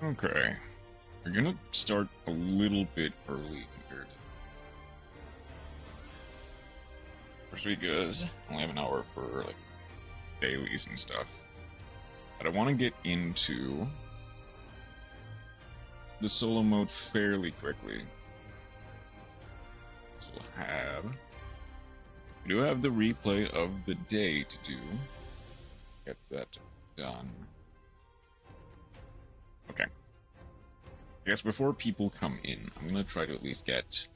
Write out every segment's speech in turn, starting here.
Okay. We're gonna start a little bit early compared to first week is only have an hour for like dailies and stuff. But I want to get into the solo mode fairly quickly. So we do have the replay of the day to do. Get that done. Okay. I guess before people come in, I'm gonna try to at least get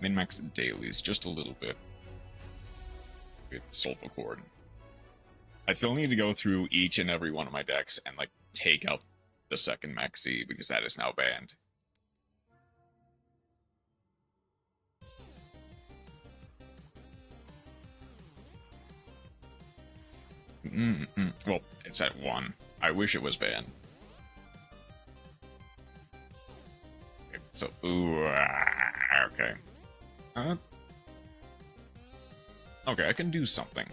min-max dailies just a little bit with Soulful Chord. I still need to go through each and every one of my decks and like take out the second maxi because that is now banned. Well, it's at 1. I wish it was banned. Okay, so, okay. Okay, I can do something.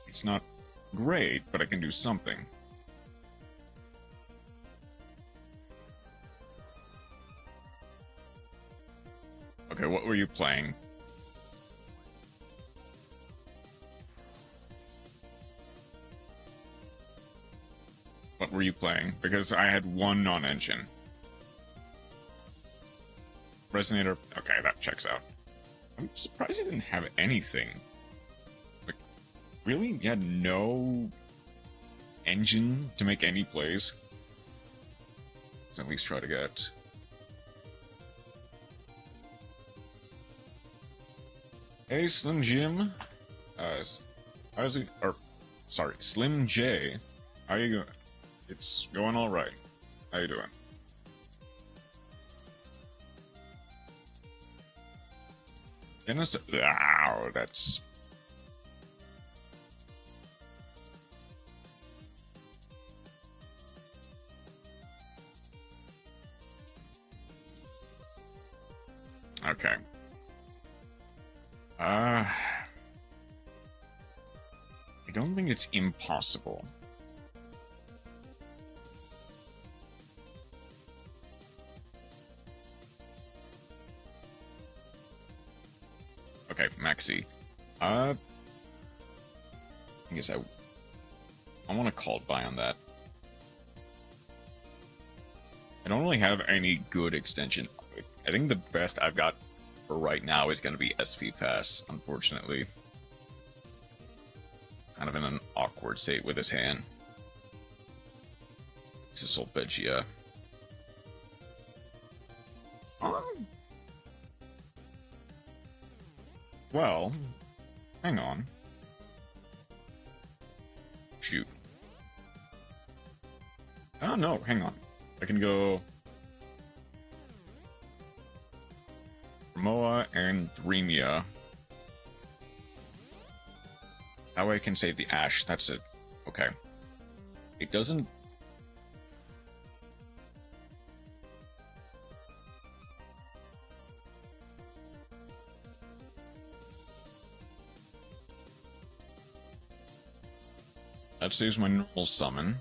It's not great, but I can do something. Okay, what were you playing? What were you playing? Because I had one non-engine. Resonator. Okay, that checks out. I'm surprised he didn't have anything. Like, really? You had no engine to make any plays? Let's at least try to get... Hey, Slim Jim. How's it? Or, sorry, Slim J. How you going? It's going all right. How you doing? Dennis, ow, that's... Okay. I don't think it's impossible. Okay, Maxi. I guess I want to call buy on that. I don't really have any good extension. I think the best I've got for right now is going to be SP Pass, unfortunately. Kind of in an awkward state with his hand. This is Solfeggia. Well, hang on. Shoot. Oh, no, hang on. I can go... Moa and Dremia. That way I can save the Ash. That's it. Okay. It doesn't... That saves my normal summon.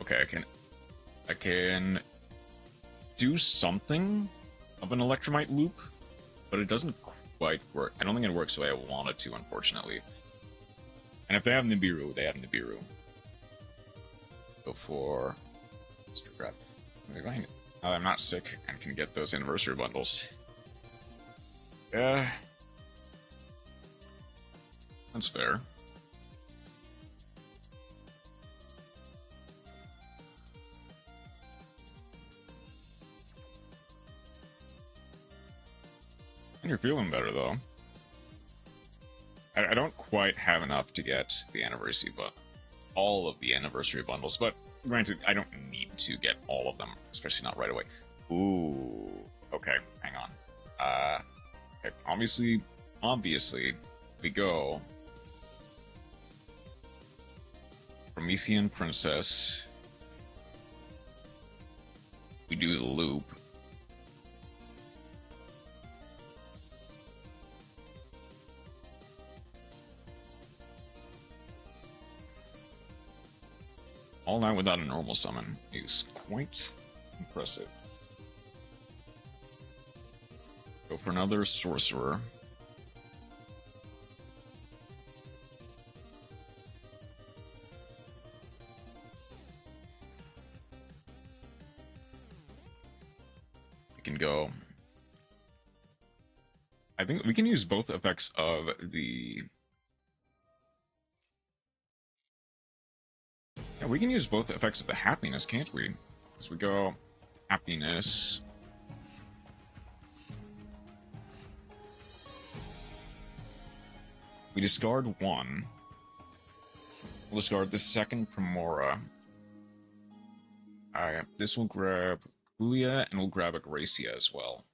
Okay, I can do something of an Electromite loop, but it doesn't quite work. I don't think it works the way I want it to, unfortunately. And if they have Nibiru, they have Nibiru. Go for... Grab. I'm not sick and can get those anniversary bundles. That's fair. And you're feeling better, though. I don't quite have enough to get the anniversary, but all of the anniversary bundles. But granted, I don't need to get all of them, especially not right away. Ooh. Okay, hang on. Okay, obviously, we go Promethean Princess. We do the loop. All that without a normal summon is quite impressive. Go for another sorcerer. We can go. I think we can use both effects of the. Yeah, we can use both effects of the happiness, can't we? So we go happiness. We discard one. We'll discard the second Primora. This will grab Julia, and we'll grab a Gracia as well.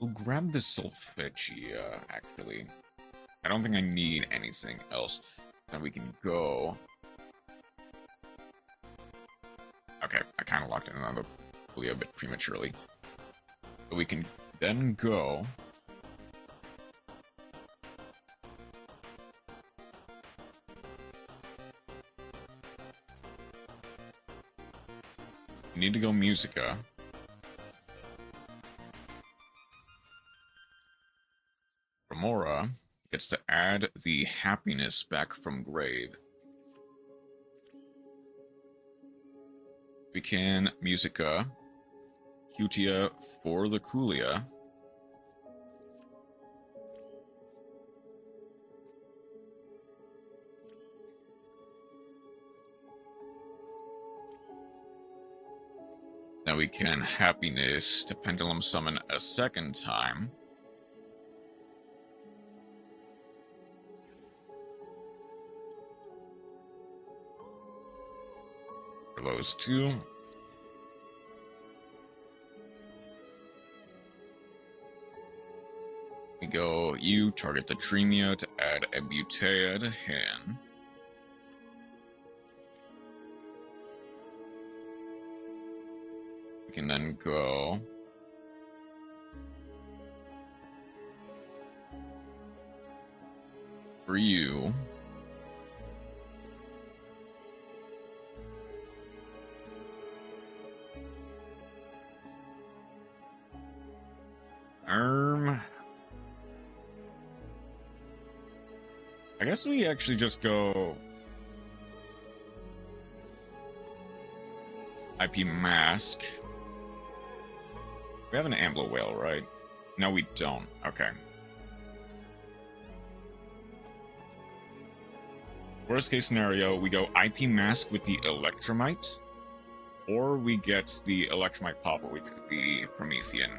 We'll grab the Solfeggia, actually. I don't think I need anything else. Then we can go. Okay, I kind of locked in another Julia a bit prematurely. But we can then go. We need to go Musica. Primora gets to add the happiness back from grave. We can Musica Cutia for the Kulia. Now we can happiness to Pendulum Summon a second time. For those two. We go, you target the Dreamia to add a Butea to hand. We can then go for you. I guess we actually just go IP Mask. We have an Ambler Whale, right? No, we don't. Okay. Worst case scenario, we go IP Mask with the Electromite, or we get the Electromite Popper with the Promethean.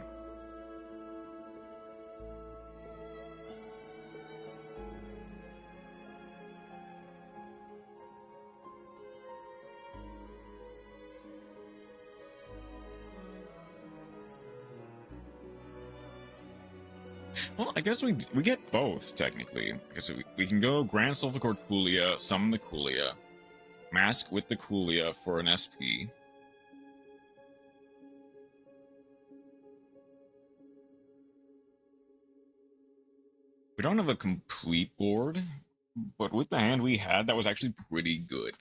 Well, I guess we get both, technically. Because we can go Grand Sulfur Kulia, summon the Kulia, Mask with the Kulia for an SP. We don't have a complete board, but with the hand we had, that was actually pretty good.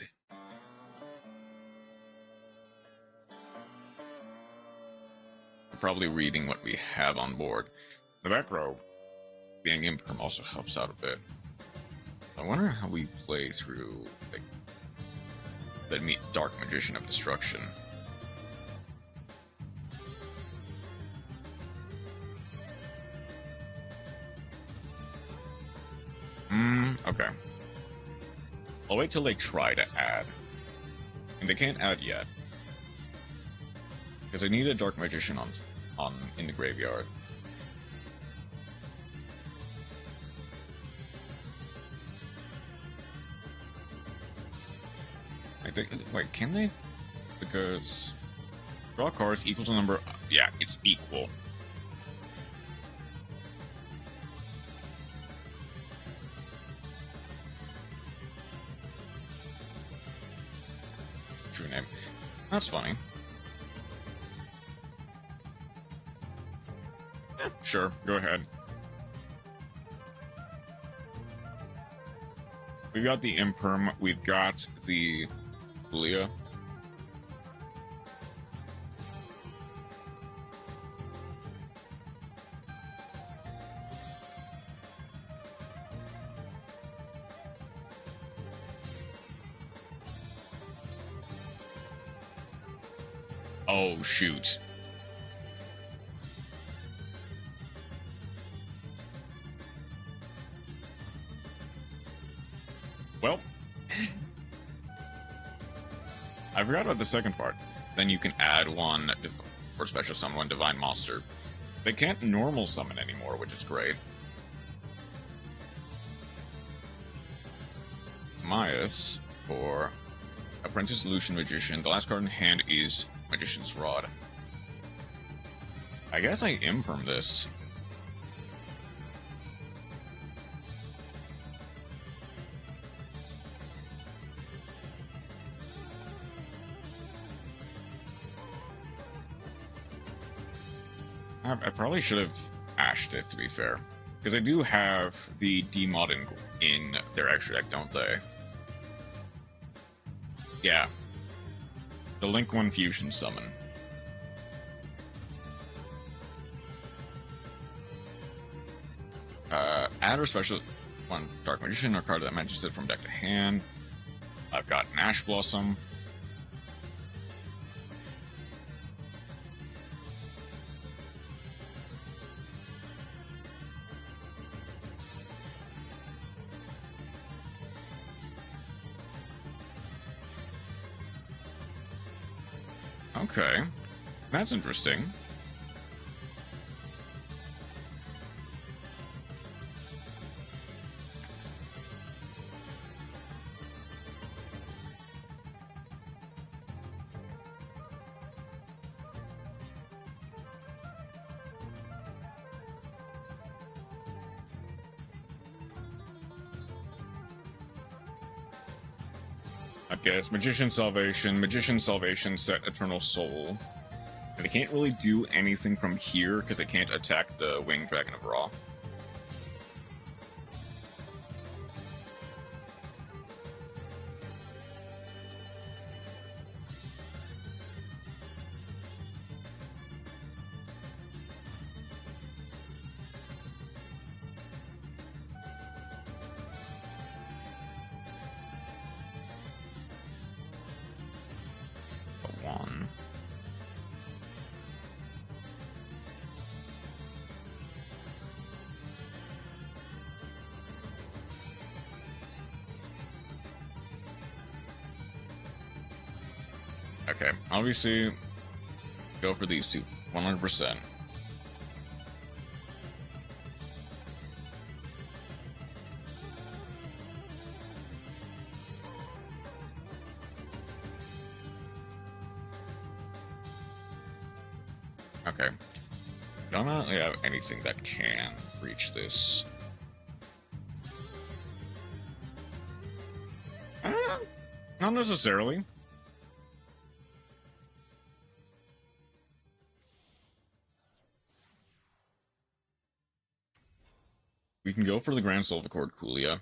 We're probably reading what we have on board. The back row being imperm also helps out a bit. I wonder how we play through like that meet Dark Magician of Destruction. Okay. I'll wait till they try to add. And they can't add yet. Because I need a Dark Magician on in the graveyard. Wait, can they? Because draw cards equal to number. Yeah, it's equal. True name. That's funny. Sure, go ahead. We've got the Imperm, we've got the Julia. Oh, shoot. Well, I forgot about the second part. Then you can add one for special summon one divine monster. They can't normal summon anymore, which is great. Myas for Apprentice Illusion Magician. The last card in hand is Magician's Rod. I guess I imperm this. I probably should have ashed it, to be fair. Because I do have the D-mod in their extra deck, don't they? Yeah. The Link 1 Fusion Summon. Add or special one Dark Magician or card that matches it from deck to hand. I've got an Ash Blossom. Okay, that's interesting. I guess Magician Salvation, set Eternal Soul. And they can't really do anything from here because they can't attack the Winged Dragon of Ra. Okay, obviously, go for these two, 100%. Okay. Don't really have anything that can reach this. Not necessarily. We can go for the Grand Silvercord Kulia.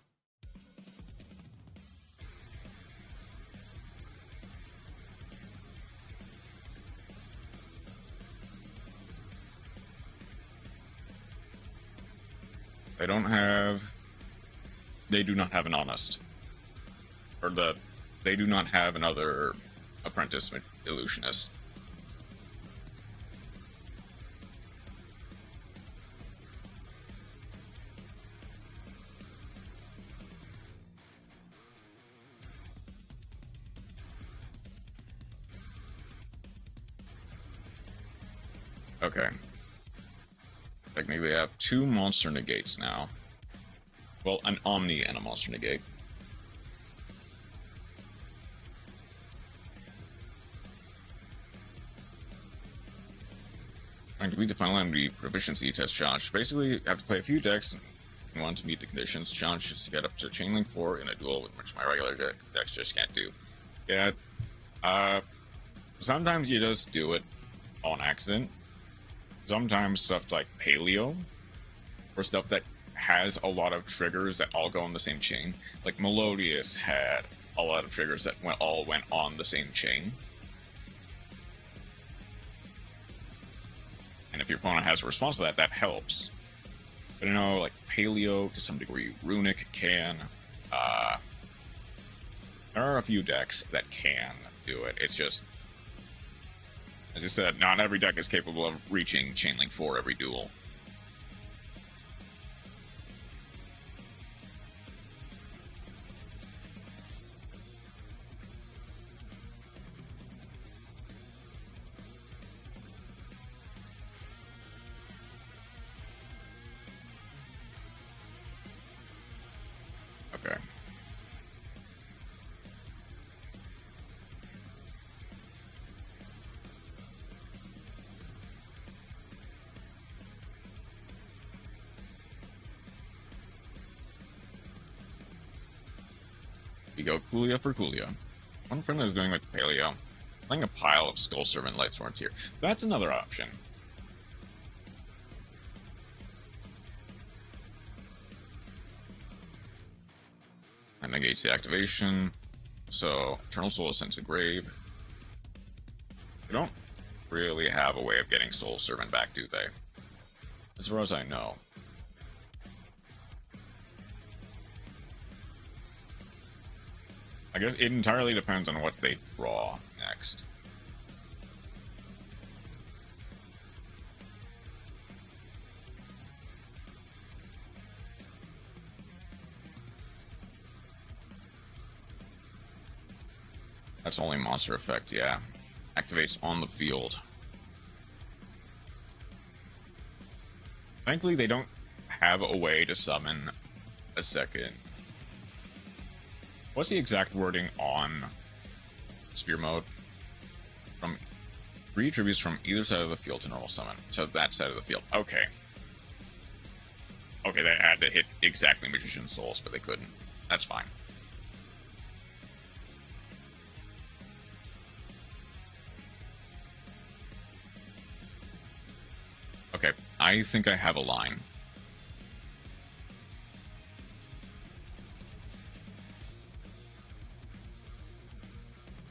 They do not have an Honest. They do not have another Apprentice Illusionist. Okay. Technically, I have two monster negates now. Well, an Omni and a monster negate. Trying to beat the final enemy proficiency test challenge. Basically, you have to play a few decks in one to meet the conditions. Challenge is to get up to Chainlink 4 in a duel, which my regular decks just can't do. Yeah, sometimes you just do it on accident. sometimes stuff like Paleo, or stuff that has a lot of triggers that all go on the same chain. Like Melodious had a lot of triggers that all went on the same chain. And if your opponent has a response to that, that helps. But I know, like, Paleo, to some degree, Runic can. There are a few decks that can do it. It's just, as I said, not every deck is capable of reaching Chainlink 4 every duel. Okay. We go Coolio for Coolio. One friend is going with Paleo. Playing a pile of Skull Servant Light Swords here. That's another option. And negates the activation. So, Eternal Soul is sent to the grave. They don't really have a way of getting Soul Servant back, do they? As far as I know. I guess it entirely depends on what they draw next. That's only monster effect, yeah. Activates on the field. Thankfully, they don't have a way to summon a second. What's the exact wording on Spear Mode? From 3 tributes from either side of the field to normal summon. To that side of the field. Okay. Okay, they had to hit exactly Magician's Souls, but they couldn't. That's fine. Okay, I think I have a line.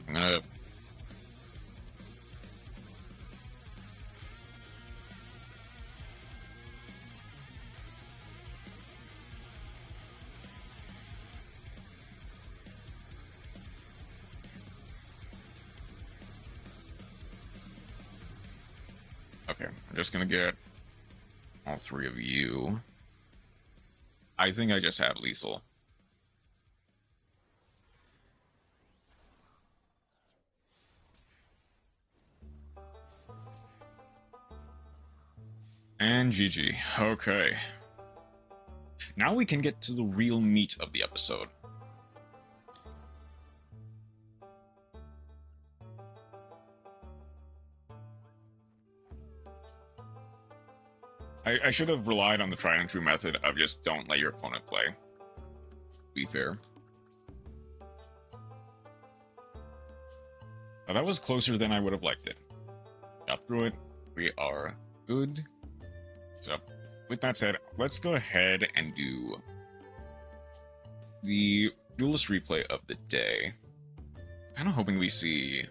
I'm gonna... Okay, I'm just gonna get all 3 of you. I think I just have lethal. And GG. Okay. Now we can get to the real meat of the episode. I should have relied on the tried and true method of just don't let your opponent play. Be fair. Now, that was closer than I would have liked it. Got through it. We are good. So, with that said, let's go ahead and do the Duelist replay of the day. Kind of hoping we see...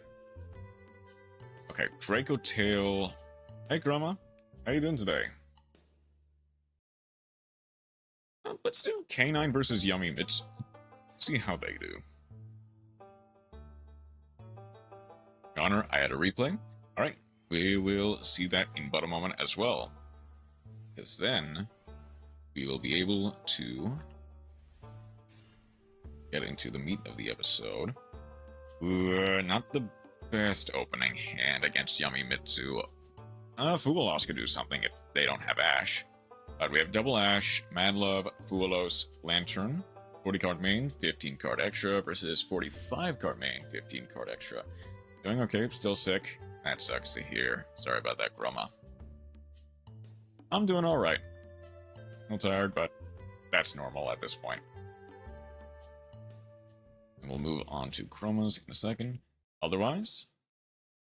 Okay, Draco Tail. Hey, Chroma. How you doing today? Let's do K9 versus Yummy Mitch. See how they do. Honor, I had a replay. Alright, we will see that in but a moment as well. Because then, we will be able to get into the meat of the episode. Not the best opening hand against Yummy Mitsu. Fugalos could do something if they don't have Ash. But we have Double Ash, Mad Love, Fugalos, Lantern, 40 card main, 15 card extra versus 45 card main, 15 card extra. Doing okay, still sick. That sucks to hear. Sorry about that, Chroma. I'm doing alright. A little tired, but that's normal at this point. And we'll move on to Chromas in a second. Otherwise,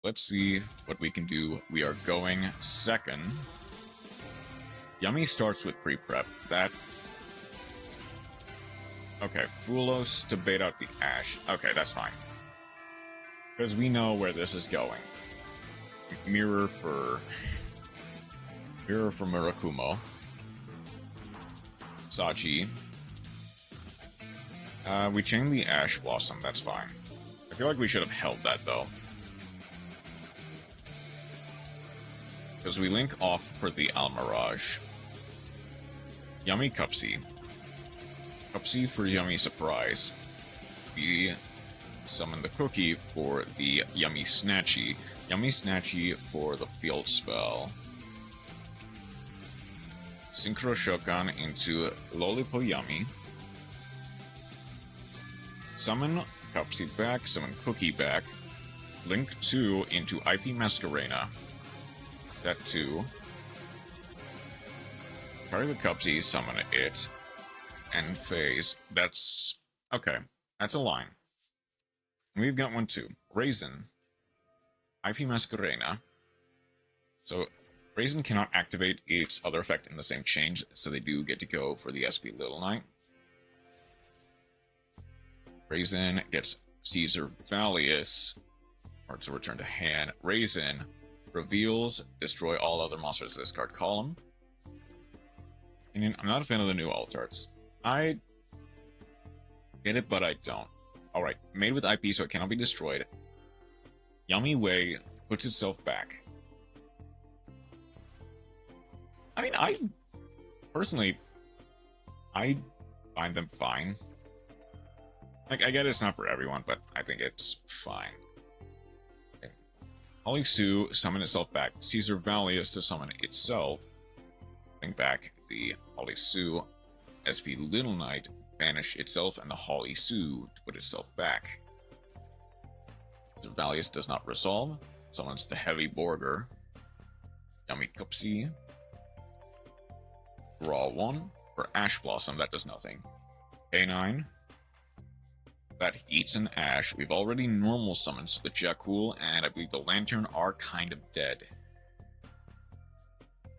Let's see what we can do. We are going second. Yummy starts with pre-prep. That... Okay, Fulos to bait out the Ash. Okay, that's fine. Because we know where this is going. Mirror for Murakumo. Sachi. We chain the Ash Blossom, that's fine. I feel like we should have held that, though. Because we link off for the Almirage. Yummy Cupsy. Cupsy for Yummy Surprise. We summon the Cookie for the Yummy Snatchy. Yummy Snatchy for the Field Spell. Synchro Shokan into Lolipo Yummy. Summon Cupsy back, summon Cookie back. Link 2 into IP Masquerena. That 2. Carry the Cupsy, summon it. End phase. That's... okay. That's a line. We've got one too. Raisin. IP Masquerena. So, Raisin cannot activate its other effect in the same change, so they do get to go for the SP Little Knight. Raisin gets Caesar Valius, or to return to hand. Raisin reveals, destroy all other monsters in this card column. And I'm not a fan of the new alt arts. I get it, but I don't. Alright, made with IP so it cannot be destroyed. Yummy Way puts itself back. I mean, I personally find them fine. Like, I get it's not for everyone, but I think it's fine. Okay. Holly Sue summon itself back. Caesar Valius to summon itself. Bring back the Holly Sue. SP Little Knight banish itself and the Holly Sue to put itself back. Caesar Valius does not resolve. Summons the Heavy Borger. Yummy Cupsy. Draw 1 for Ash Blossom, that does nothing. K9. That eats an Ash. We've already normal summoned the Jakul, and I believe the Lantern are kind of dead.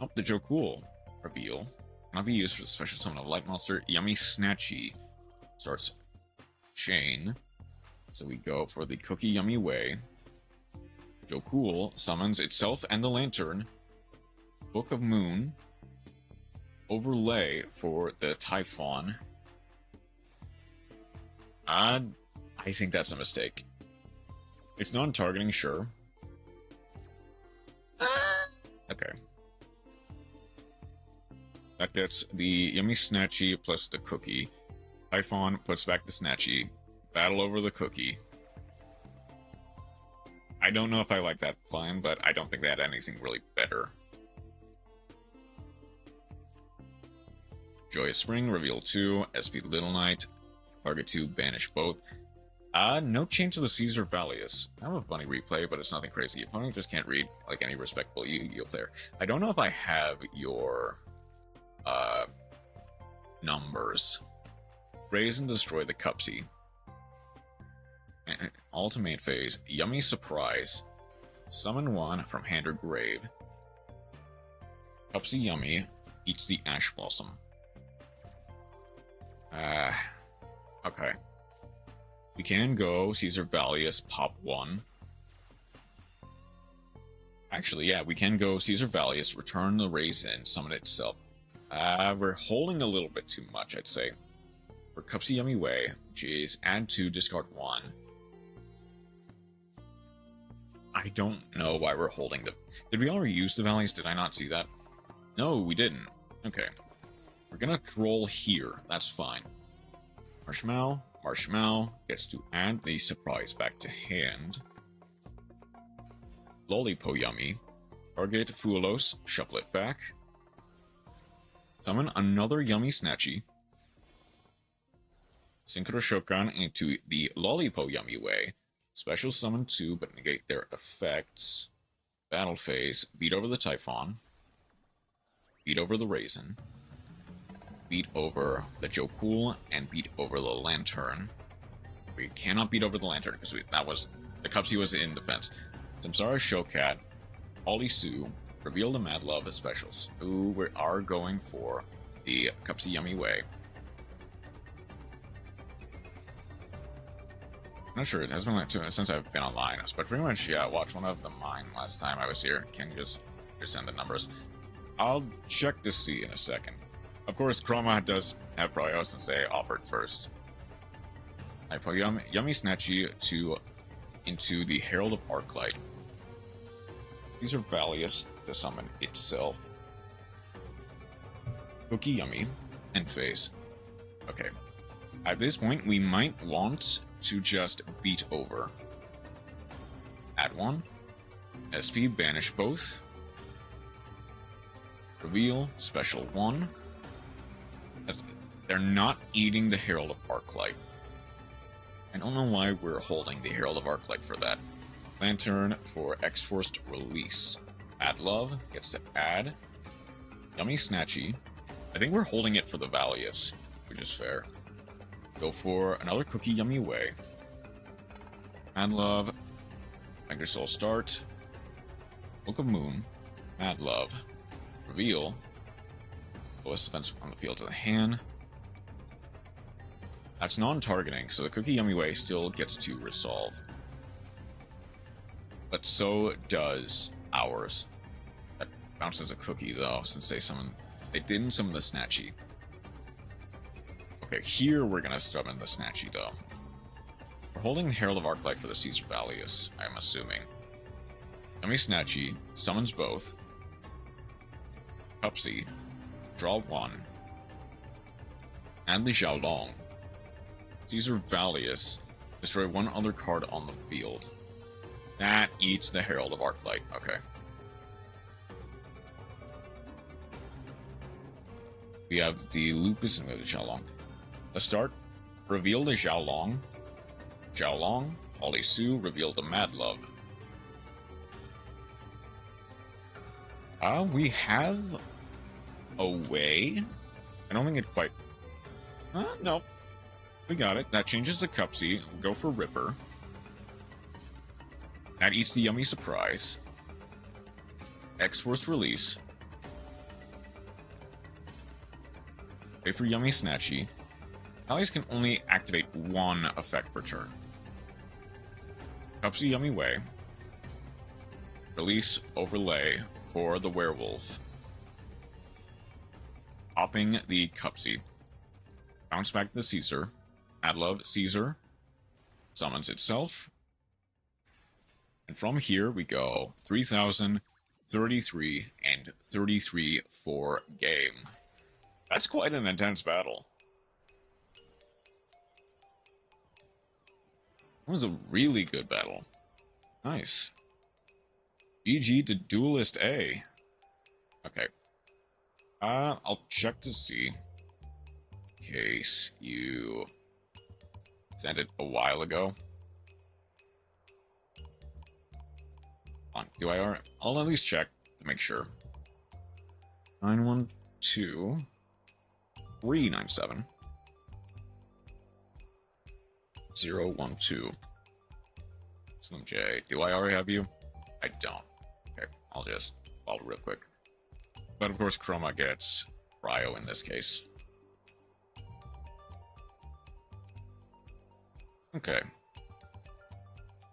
Oh, the Jakul reveal. Cannot be used for the special summon of Light Monster. Yummy Snatchy starts chain. So we go for the Cookie Yummy Way. Jakul summons itself and the Lantern. Book of Moon. Overlay for the Typhon. I think that's a mistake. It's non-targeting, sure. Okay. That gets the Yummy Snatchy plus the Cookie. Typhon puts back the Snatchy. Battle over the Cookie. I don't know if I like that plan, but I don't think they had anything really better. Joyous Spring, reveal 2, SP Little Knight, target 2, banish both. No change to the Caesar Valius. I have a funny replay, but it's nothing crazy. Opponent just can't read like any respectable Yu-Gi-Oh player. I don't know if I have your numbers. Raise and destroy the Cupsy. Ultimate phase. Yummy Surprise. Summon 1 from hand or grave. Cupsy Yummy eats the Ash Blossom. Okay. We can go Caesar Valius, pop 1. Actually, yeah, we can go Caesar Valius, return the Raisin, summon itself. We're holding a little bit too much, I'd say. For Cupsy Yummy Way, which is add 2, discard 1. I don't know why we're holding the... Did we already use the Valius? Did I not see that? No, we didn't. Okay. We're gonna troll here. That's fine. Marshmallow gets to add the surprise back to hand. Lolipo Yummy. Target Fulos, shuffle it back. Summon another Yummy Snatchy. Synchro Shokan into the Lolipo Yummy Way. Special summon 2, but negate their effects. Battle phase. Beat over the Typhon. Beat over the Raisin. Beat over the Jokul, and beat over the Lantern. We cannot beat over the Lantern, because the Cupsy was in defense. Samsara Showcat, Ollie Sue, Reveal the Mad Love specials. Ooh, we are going for the Cupsy Yummy Way. I'm not sure, it has been like 2 minutes since I've been online, but pretty much, yeah, I watched one of the mine last time I was here. Can you just send the numbers? I'll check to see in a second. Of course, Chroma does have Prio since they offered first. I put Yummy Snatchy into the Herald of Arclight. These are Valious to summon itself. Cookie Yummy and Phase. Okay. At this point, we might want to just beat over. Add one. SP banish both. Reveal special one. They're not eating the Herald of Arclight. I don't know why we're holding the Herald of Arclight for that. Lantern for X-Forced Release. Add Love gets to add. Yummy Snatchy. I think we're holding it for the Valious, which is fair. Go for another Cookie Yummy Way. Mad Love. Finger Soul Start. Book of Moon. Mad Love. Reveal. Lowest defense on the field to the hand. That's non-targeting, so the Cookie Yummy Way still gets to resolve. But so does ours. That bounces a cookie though, since they didn't summon the Snatchy. Okay, here we're gonna summon the Snatchy though. We're holding the Herald of Arclight for the Caesar Valious, I'm assuming. Yummy Snatchy summons both. Pupsy, draw one. And the Xiaolong. Caesar Valious, destroy one other card on the field. That eats the Herald of Arclight, okay. We have the Lupus and we have the Xiaolong. Let's start. Reveal the Xiaolong. Xiaolong, Holly Sue, reveal the Mad Love. We have a way. I don't think it quite... no. We got it. That changes the Cupsy. We'll go for Ripper. That eats the Yummy Surprise. X-Force Release. Wait for Yummy Snatchy. Allies can only activate one effect per turn. Cupsy Yummy Way. Release Overlay for the Werewolf. Popping the Cupsy. Bounce back the Caesar. Add Love Caesar. Summons itself. And from here we go 3,000, 33, and 33 for game. That's quite an intense battle. That was a really good battle. Nice. GG to Duelist A. Okay. I'll check to see. In case you sent it a while ago. I'll at least check to make sure. 912 397 012. Slim J. Do I already have you? I don't. Okay, I'll just follow real quick. But of course, Chroma gets Cryo in this case. Okay.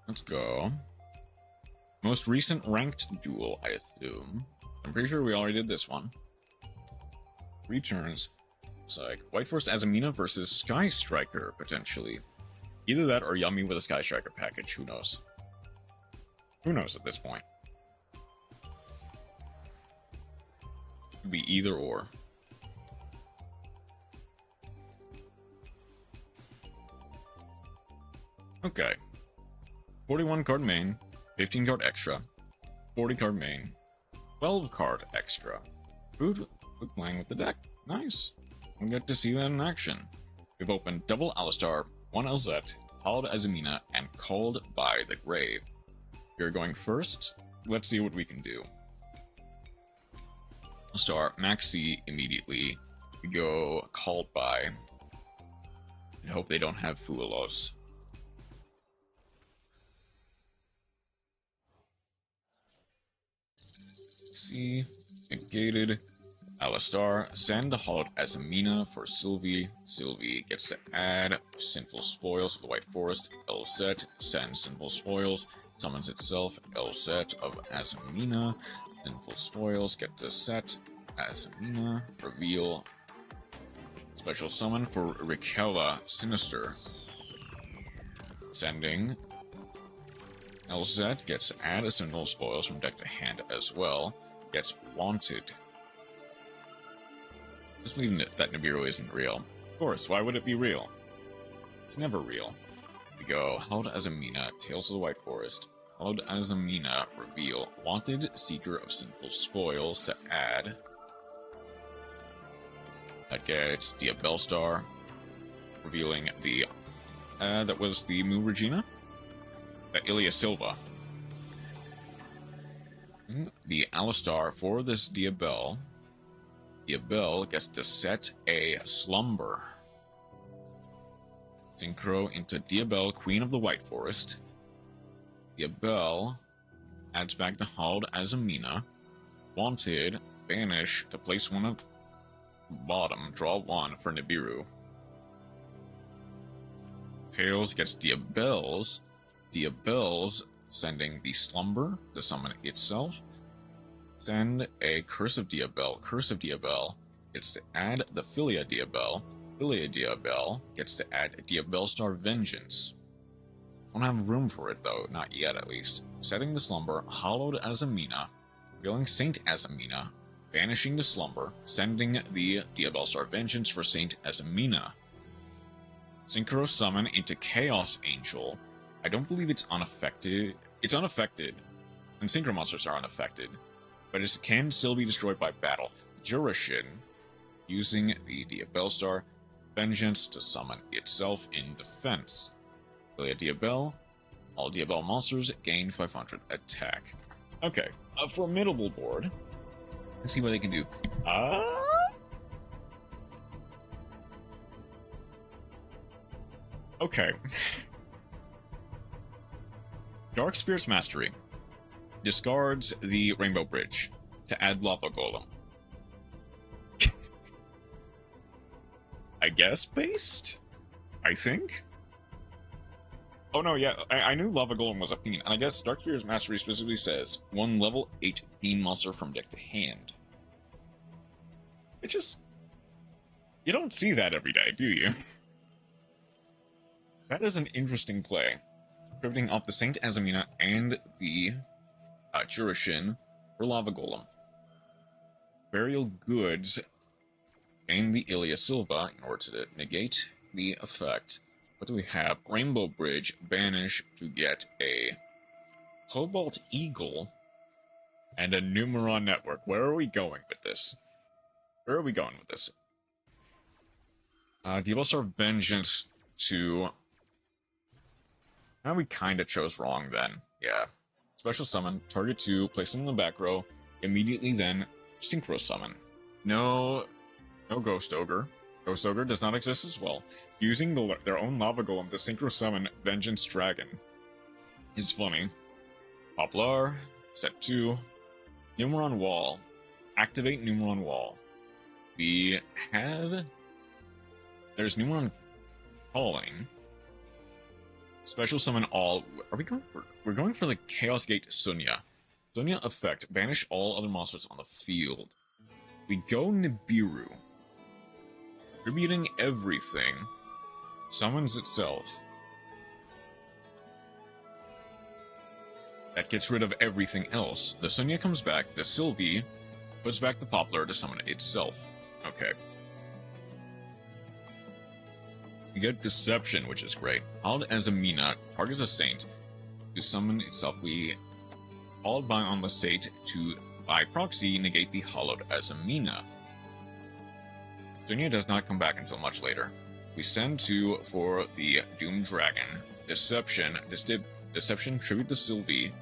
Let's go. Most recent ranked duel, I assume. I'm pretty sure we already did this one. 3 turns. It's like White Force Azamina versus Sky Striker, potentially. Either that or Yummy with a Sky Striker package, who knows? Who knows at this point? Could be either or. Okay. 41 card main, 15 card extra, 40 card main, 12 card extra. Food playing with the deck. Nice. We'll get to see that in action. We've opened double Alistar, 1 Elzette, Hallowed Azamina, and Called by the Grave. We're going first. Let's see what we can do. We'll start Maxi immediately. We go Called by. I hope they don't have Fuelos. C. Negated. Alistar, send the hollowed Azamina for Sylvie. Sylvie gets to add Sinful Spoils of the White Forest. Elset, send Sinful Spoils. Summons itself. Elset of Azamina. Sinful Spoils, get to set. Azamina, reveal. Special summon for Rikella Sinister. Sending. Elset gets to add a Sinful Spoils from deck to hand as well. Gets wanted. Just believe that Nibiru isn't real. Of course, why would it be real? It's never real. We go, Hallowed Azamina, Tales of the White Forest. Hallowed Azamina, reveal. Wanted, Seeker of Sinful Spoils to add. That gets the Bellstar, revealing the... that was the Mu Regina? The Ilia Silva. The Alistar for this Diabell. Diabell gets to set a Slumber. Synchro into Diabell, Queen of the White Forest. Diabell adds back the Hallowed Azamina. Wanted, banish to place one at the bottom, draw one for Nibiru. Tails gets Diabells. Diabells sending the Slumber to summon itself. Send a Curse of Diabell. Curse of Diabell gets to add the Filia Diabell. Filia Diabell gets to add Diabellstar Vengeance. Don't have room for it though, not yet at least. Setting the Slumber, Hallowed Azamina, revealing Saint Azamina, banishing the Slumber, sending the Diabellstar Vengeance for Saint Azamina. Synchro Summon into Chaos Angel. I don't believe it's unaffected. It's unaffected, and Synchro monsters are unaffected, but it can still be destroyed by battle. Jurashin, using the Diabellstar Vengeance to summon itself in defense. Filia Diabell, all Diabell monsters gain 500 attack. Okay, a formidable board. Let's see what they can do. Okay. Dark Spirit's Mastery discards the Rainbow Bridge to add Lava Golem. I guess based? I think? Oh no, yeah, I knew Lava Golem was a fiend, and I guess Dark Spirit's Mastery specifically says one level 8 fiend monster from deck to hand. It just... You don't see that every day, do you? That is an interesting play. Pivoting off the Saint Azamina and the Jurashin for Lava Golem. Burial Goods gain the Ilia Silva in order to negate the effect. What do we have? Rainbow Bridge, banish to get a Cobalt Eagle and a Numeron Network. Where are we going with this? Where are we going with this? Diabellstar Vengeance to... Now we kinda chose wrong then. Yeah. Special summon, target 2, place them in the back row, immediately then Synchro Summon. No Ghost Ogre. Ghost Ogre does not exist as well. Using their own Lava Golem to Synchro Summon Vengeance Dragon is funny. Poplar, set 2. Numeron Wall. Activate Numeron Wall. We have... There's Numeron Calling. Special summon all... Are we going for... We're going for the Chaos Gate Sunya. Sunya effect. Banish all other monsters on the field. We go Nibiru. Tributing everything. Summons itself. That gets rid of everything else. The Sunya comes back. The Sylvie puts back the Poplar to summon itself. Okay. We get Deception, which is great. Hallowed Azamina targets a saint to summon itself. We followed by on the saint to, by proxy, negate the Hallowed Azamina. Sunya does not come back until much later. We send 2 for the Doom Dragon. Deception, Deception, tribute to Sylvie.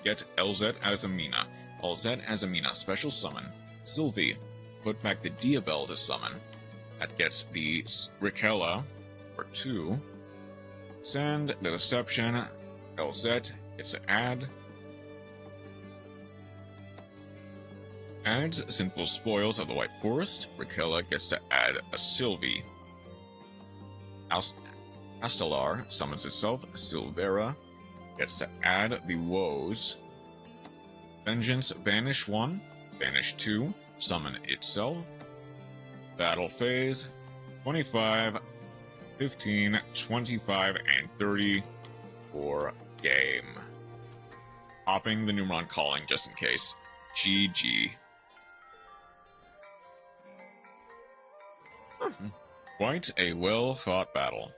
Get LZ Azamina. LZ Azamina, special summon. Sylvie, put back the Diabell to summon. That gets the Rikella for 2. Send the Deception. LZ gets to add. Adds Sinful Spoils of the White Forest. Rakela gets to add a Sylvie. Astalar summons itself. Silvera gets to add the Woes. Vengeance, banish 1, banish 2, summon itself. Battle phase, 25, 15, 25, and 30 for game. Popping the Numeron Calling just in case. GG. Quite a well-fought battle.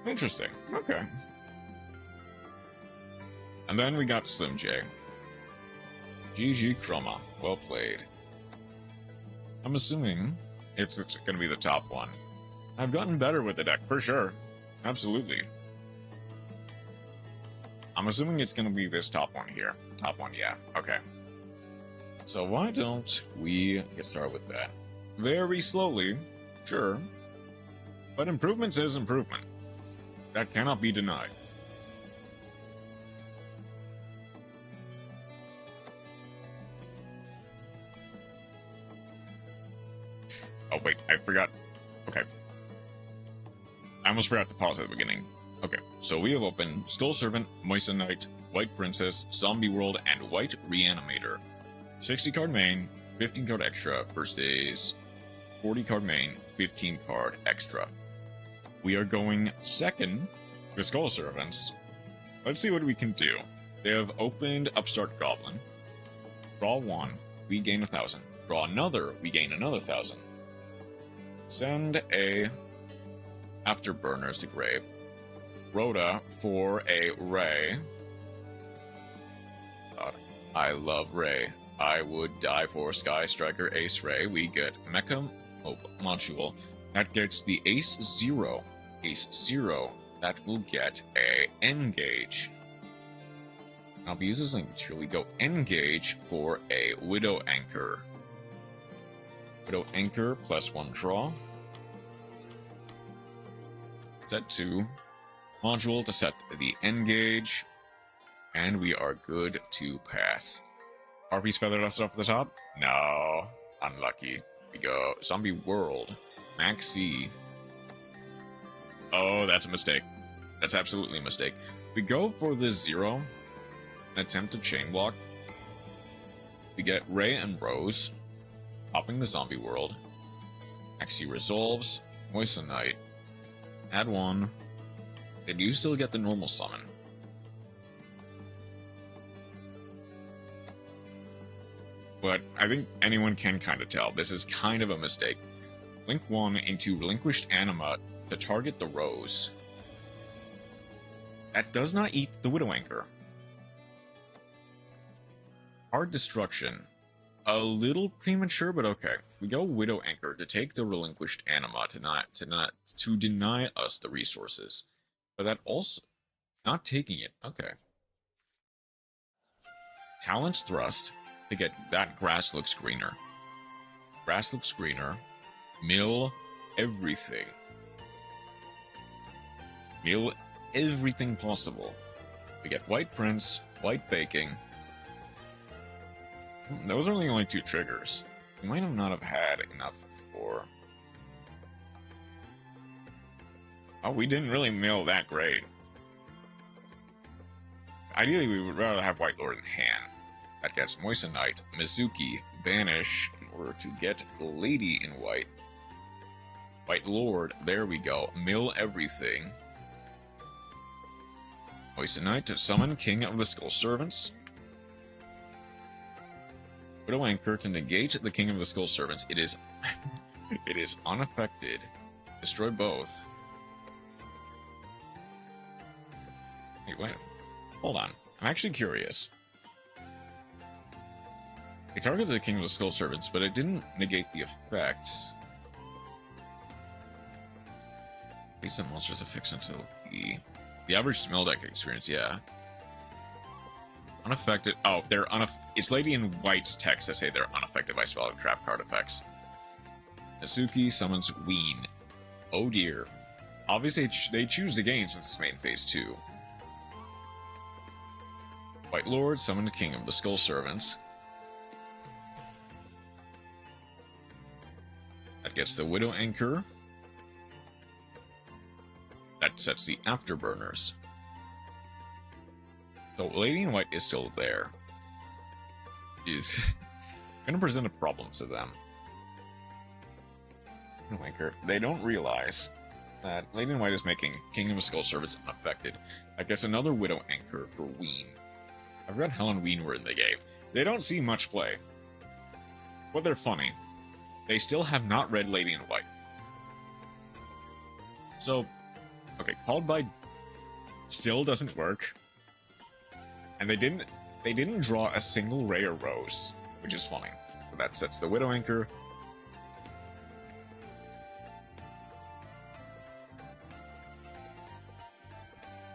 Interesting. Okay. And then we got Slim J. GG Chroma. Well played. I'm assuming it's going to be the top one. I've gotten better with the deck, for sure. Absolutely. I'm assuming it's going to be this top one here. Top one, yeah. Okay. So why don't we get started with that? Very slowly, sure. But improvement is improvement. That cannot be denied. Oh, wait, I forgot. Okay. I almost forgot to pause at the beginning. Okay, so we have opened Skull Servant, Moissanite, White Princess, Zombie World, and White Reanimator. 60 card main, 15 card extra versus 40 card main, 15 card extra. We are going second with Skull Servants. Let's see what we can do. They have opened Upstart Goblin. Draw 1, we gain 1,000. Draw another, we gain another 1,000. Send a Afterburners to grave. Rhoda for a Ray. God, I love Ray. I would die for Sky Striker Ace Ray. We get Mecha Module. That gets the Ace 0. Ace 0. That will get a Engage. I'll be using this signature. We go Engage for a Widow Anchor. Widow Anchor plus 1 draw. Set 2. Module to set the Engage. And we are good to pass. Harpy's Feather Dust off the top? No. Unlucky. We go Zombie World. Maxi. Oh, that's a mistake. That's absolutely a mistake. We go for the 0. And attempt to chain block. We get Ray and Rose. Popping the Zombie World. Maxi resolves. Moissanite. Add 1. They do still get the normal summon. But I think anyone can kind of tell. This is kind of a mistake. Link 1 into Relinquished Anima to target the Rose. That does not eat the Widow Anchor. Hard Destruction. A little premature, but okay. We go Widow Anchor to take the Relinquished Anima to deny us the resources. But that also not taking it. Okay. Talent's Thrust to get that Grass Looks Greener. Grass Looks Greener. Mill everything. Mill everything possible. We get White Prince, White Baking. Those are only 2 triggers. We might not have had enough for... Oh, we didn't really mill that great. Ideally, we would rather have White Lord in hand. That gets Moissanite, Mizuki, Banish, in order to get the Lady in White. White Lord, there we go. Mill everything. Moissanite to summon King of the Skull Servants. Widow Anchor to negate the King of the Skull Servants. It is it is unaffected. Destroy both. Wait. Hold on. I'm actually curious. It targeted the King of the Skull Servants, but it didn't negate the effects. These some monsters affix until the average spell deck experience, yeah. Unaffected. Oh, they're it's Lady in White's text to say they're unaffected by spell and trap card effects. Natsuki summons Ween. Oh dear. Obviously, they choose to gain since it's main phase 2. White Lord summoned the King of the Skull Servants. That gets the Widow Anchor. That sets the Afterburners. So Lady in White is still there. Is going to present a problem to them. Widow Anchor. They don't realize that Lady in White is making King of the Skull Servants unaffected. I guess another Widow Anchor for Ween. I've read Hell and Ween were in the game. They don't see much play. But they're funny. They still have not read Lady in White. So, okay, Called by still doesn't work. And they didn't draw a single rare rose, which is funny. So that sets the Widow Anchor.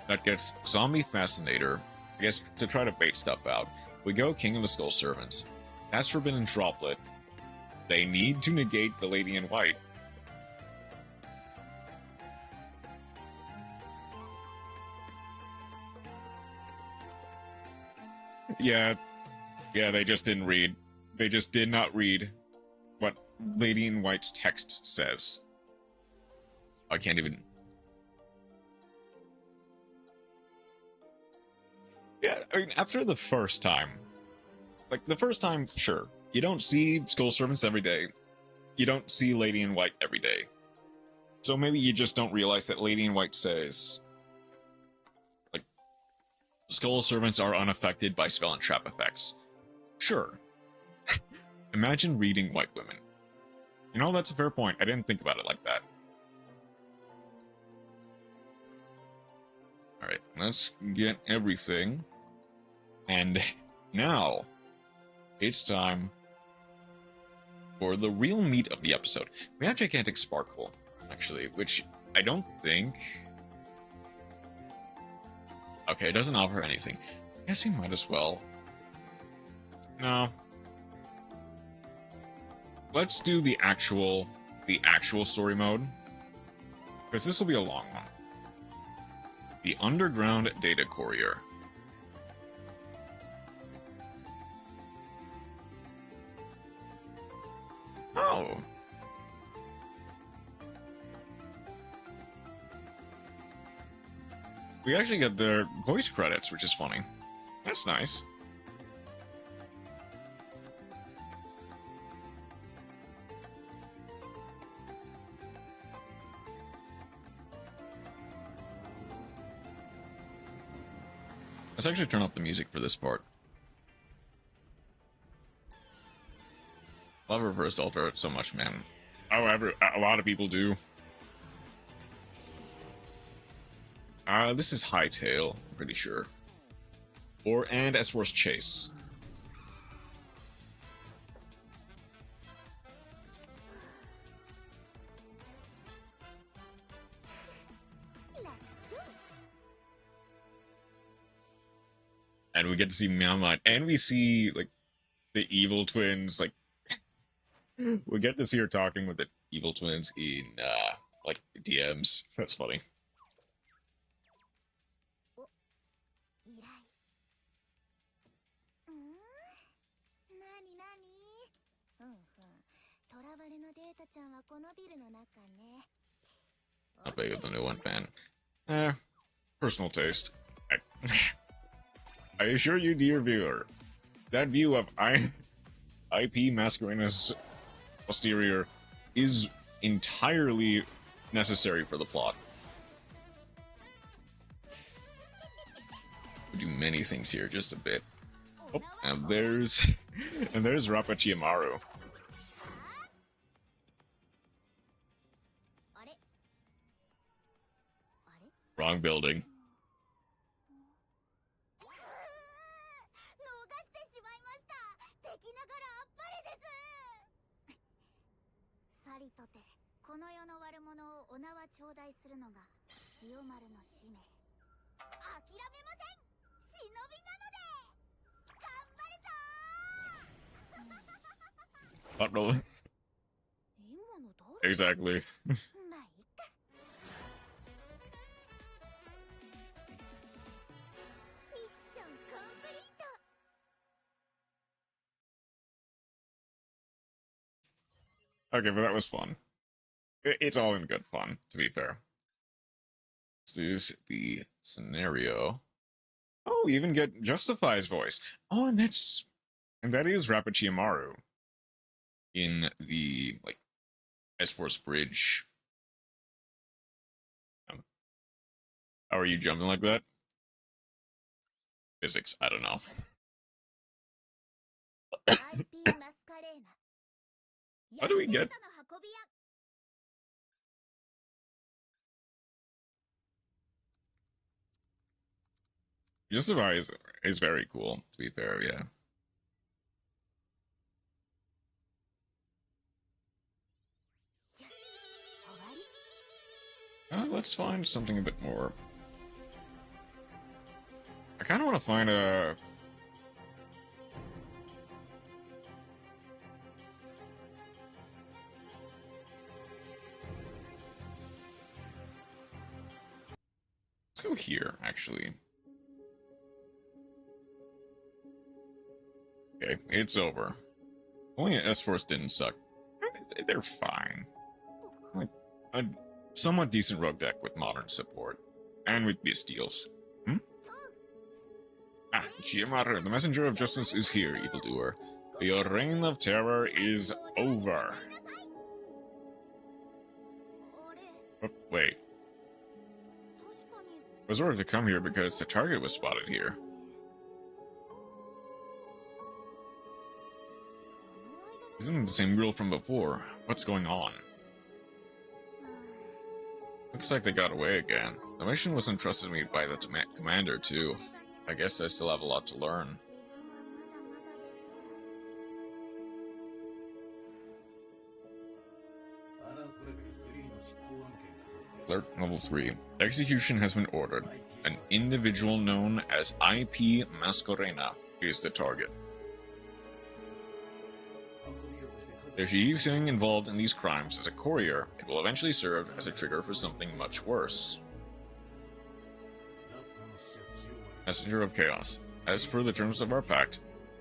That gets Zombie Fascinator. I guess to try to bait stuff out. We go King of the Skull Servants. That's Forbidden Droplet. They need to negate the Lady in White. Yeah, they just didn't read. They just did not read what Lady in White's text says. I can't even... Yeah, I mean, after the first time, like, the first time, sure, you don't see Skull Servants every day. You don't see Lady in White every day. So maybe you just don't realize that Lady in White says, like, Skull Servants are unaffected by spell and trap effects. Sure. Imagine reading White Women. You know, that's a fair point. I didn't think about it like that. Alright, let's get everything. And now, it's time for the real meat of the episode. We have Gigantic Sparkle, actually, which I don't think... Okay, it doesn't offer anything. I guess we might as well. No. Let's do the actual story mode. Because this will be a long one. The Underground Data Courier. Oh. We actually get their voice credits, which is funny. That's nice. Let's actually turn off the music for this part. Love reverse alter so much, man. However, a lot of people do. This is Hightail, I'm pretty sure. And S-Force Chase. And we get to see Meowmite, and we see, like, the evil twins, like, we get to see her talking with the evil twins in, like, DMs. That's funny. Not big of the new one, man. Personal taste. I assure you, dear viewer, that view of IP Mascarena's posterior is entirely necessary for the plot. We do many things here, just a bit. Oh, and there's Rappa Chiyomaru. Wrong building. Not really. Exactly. Okay, but that was fun. It's all in good fun, to be fair. Let's do the scenario. Oh, we even get Justify's voice. Oh, and that is Rapid Chiyomaru in the like S-Force Bridge. How are you jumping like that? Physics, I don't know. How do we get? Justify is very cool, to be fair, yeah. Let's find something a bit more. I kind of want to find a. Let's go here, actually. Okay, it's over. Only S-Force didn't suck. They're fine. Like, a somewhat decent rogue deck with modern support. And with misdeals. Ah, Chiyomaru, the messenger of justice is here, evildoer. Your reign of terror is over. Oh, wait. I was ordered to come here because the target was spotted here. Isn't it the same girl from before? What's going on? Looks like they got away again. The mission was entrusted to me by the commander, too. I guess I still have a lot to learn. Alert level 3. Execution has been ordered. An individual known as IP Masquerena is the target. If she keeps getting involved in these crimes as a courier, it will eventually serve as a trigger for something much worse. Messenger of Chaos. As per the terms of our pact,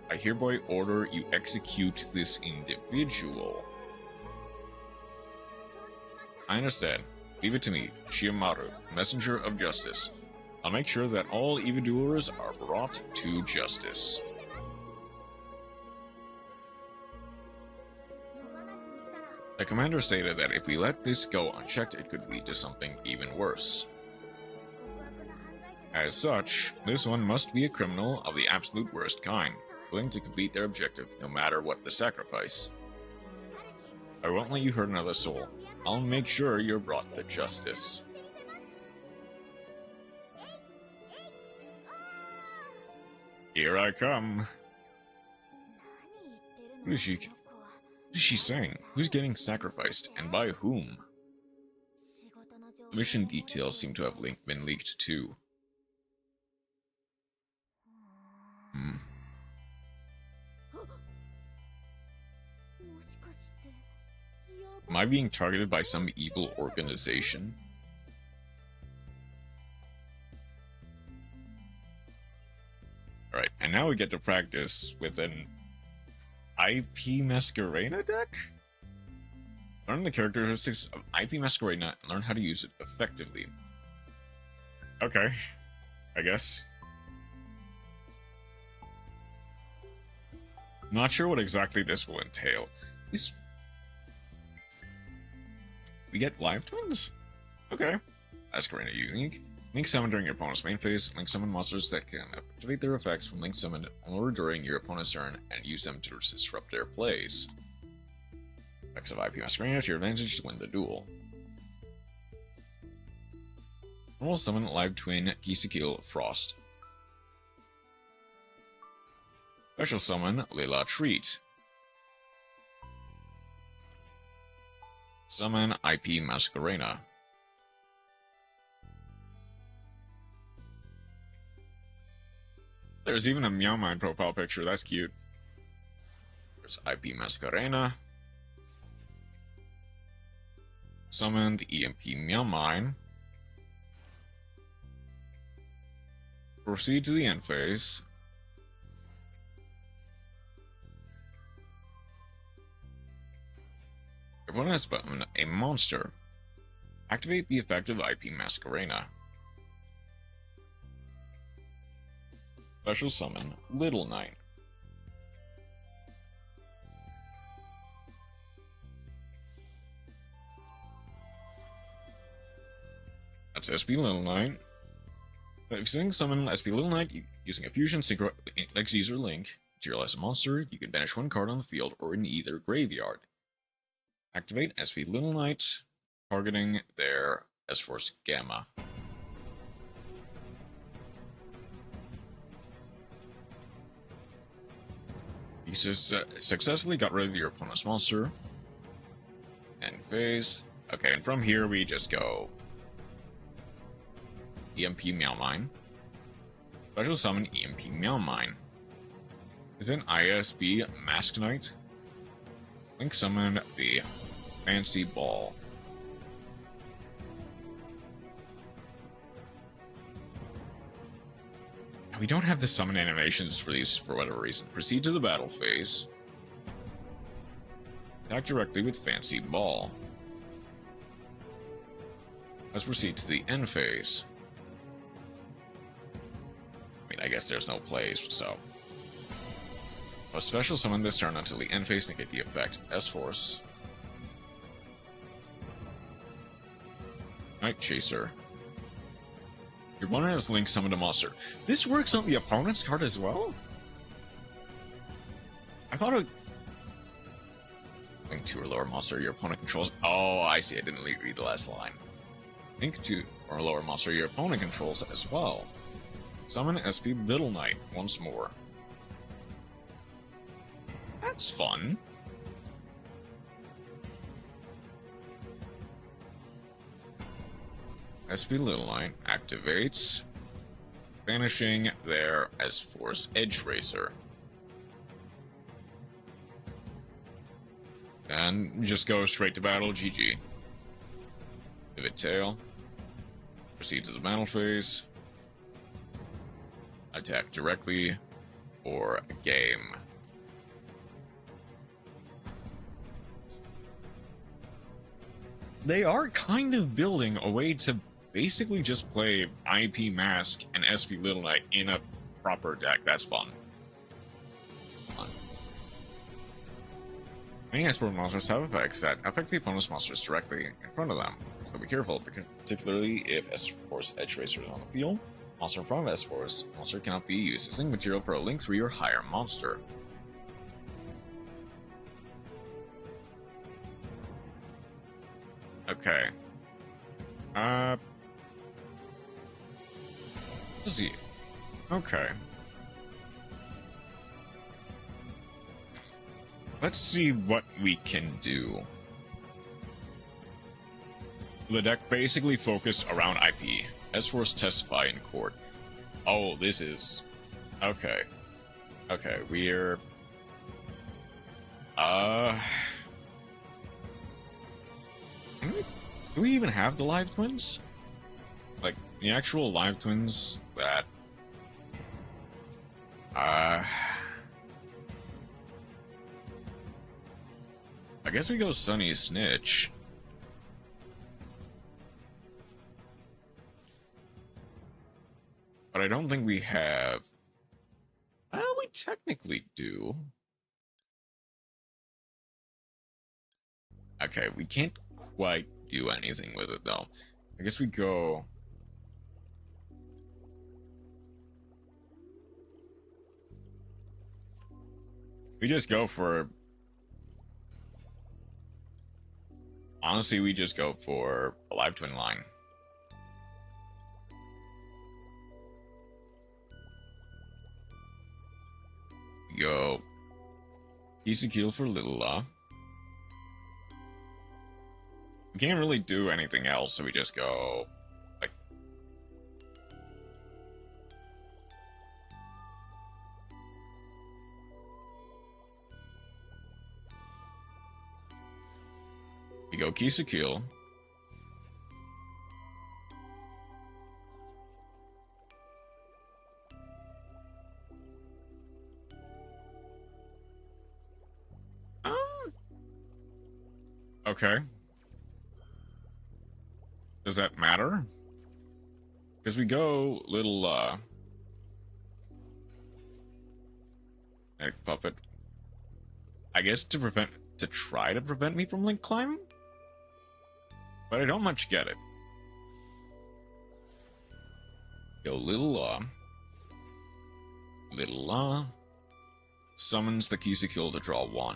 I hereby order you execute this individual. I understand. Leave it to me, Chiyomaru, Messenger of Justice. I'll make sure that all evildoers are brought to justice. The commander stated that if we let this go unchecked, it could lead to something even worse. As such, this one must be a criminal of the absolute worst kind, willing to complete their objective no matter what the sacrifice. I won't let you hurt another soul. I'll make sure you're brought to justice. Here I come. What is she saying? Who's getting sacrificed, and by whom? Mission details seem to have been leaked too. Am I being targeted by some evil organization? Alright, and now we get to practice with an IP Masquerena deck? Learn the characteristics of IP Masquerena and learn how to use it effectively. Okay, I guess. Not sure what exactly this will entail. We get live twins? Okay. Masquerena unique. Link summon during your opponent's main phase. Link summon monsters that can activate their effects from Link summon or during your opponent's turn and use them to disrupt their plays. Effects of IP Masquerena to your advantage to win the duel. Normal summon live twin Kisikil Frost. Special summon Leela Treat. Summon IP Masquerena. There's even a Meow Mine profile picture, that's cute. There's IP Masquerena. Summoned EMP Meow Mine. Proceed to the end phase. Your opponent has summoned a monster. Activate the effect of IP Masquerena. Special summon Little Knight. That's SP Little Knight. If you summon SP Little Knight using a fusion synchro Xyz or Link, materialize a monster, you can banish one card on the field or in either graveyard. Activate SP Little Knight, targeting their S-Force Gamma. You successfully got rid of your opponent's monster. End phase. Okay, and from here we just go EMP Meow Mine. Special summon EMP Meow Mine. Is an ISB Mask Knight. Link summon the Fancy Ball. We don't have the summon animations for these for whatever reason. Proceed to the battle phase. Attack directly with Fancy Ball. Let's proceed to the end phase. I mean, I guess there's no plays, so. A special summon this turn until the end phase, negate the effect. S-Force. Night Chaser. Your opponent has Link summoned a monster. This works on the opponent's card as well? I thought it... Link to or lower monster your opponent controls... Oh, I see. I didn't read the last line. Link to or lower monster your opponent controls as well. Summon SP Little Knight once more. That's fun. SP Little Knight activates, banishing their S-Force Edge Racer. And just go straight to battle, GG. Pivot Tail. Proceed to the battle phase. Attack directly for a game. They are kind of building a way to basically just play IP Mask and SP Little Knight in a proper deck. That's fun. Many S-Force monsters have effects that affect the opponent's monsters directly in front of them. So be careful, because particularly if S-Force Edge Racer is on the field, monster in front of S-Force, monster cannot be used as link material for a Link 3 or higher monster. Okay. Let's see. Okay. Let's see what we can do. The deck basically focused around IP. S-Force testify in court. Oh, this is... Okay. Okay, we're... Do we even have the live twins? Like, the actual live twins that... I guess we go Sunny Snitch. But I don't think we have... Well, we technically do. Okay, we can't quite do anything with it, though. I guess we go... We just go for... Honestly, we just go for a live twin line. We go Easy Kill for Little Law. We can't really do anything else, so we just go like we go Kisakil. Okay. Does that matter? Because we go little, egg puppet. I guess to try to prevent me from link climbing? But I don't much get it. Go little summons the Kill to draw 1.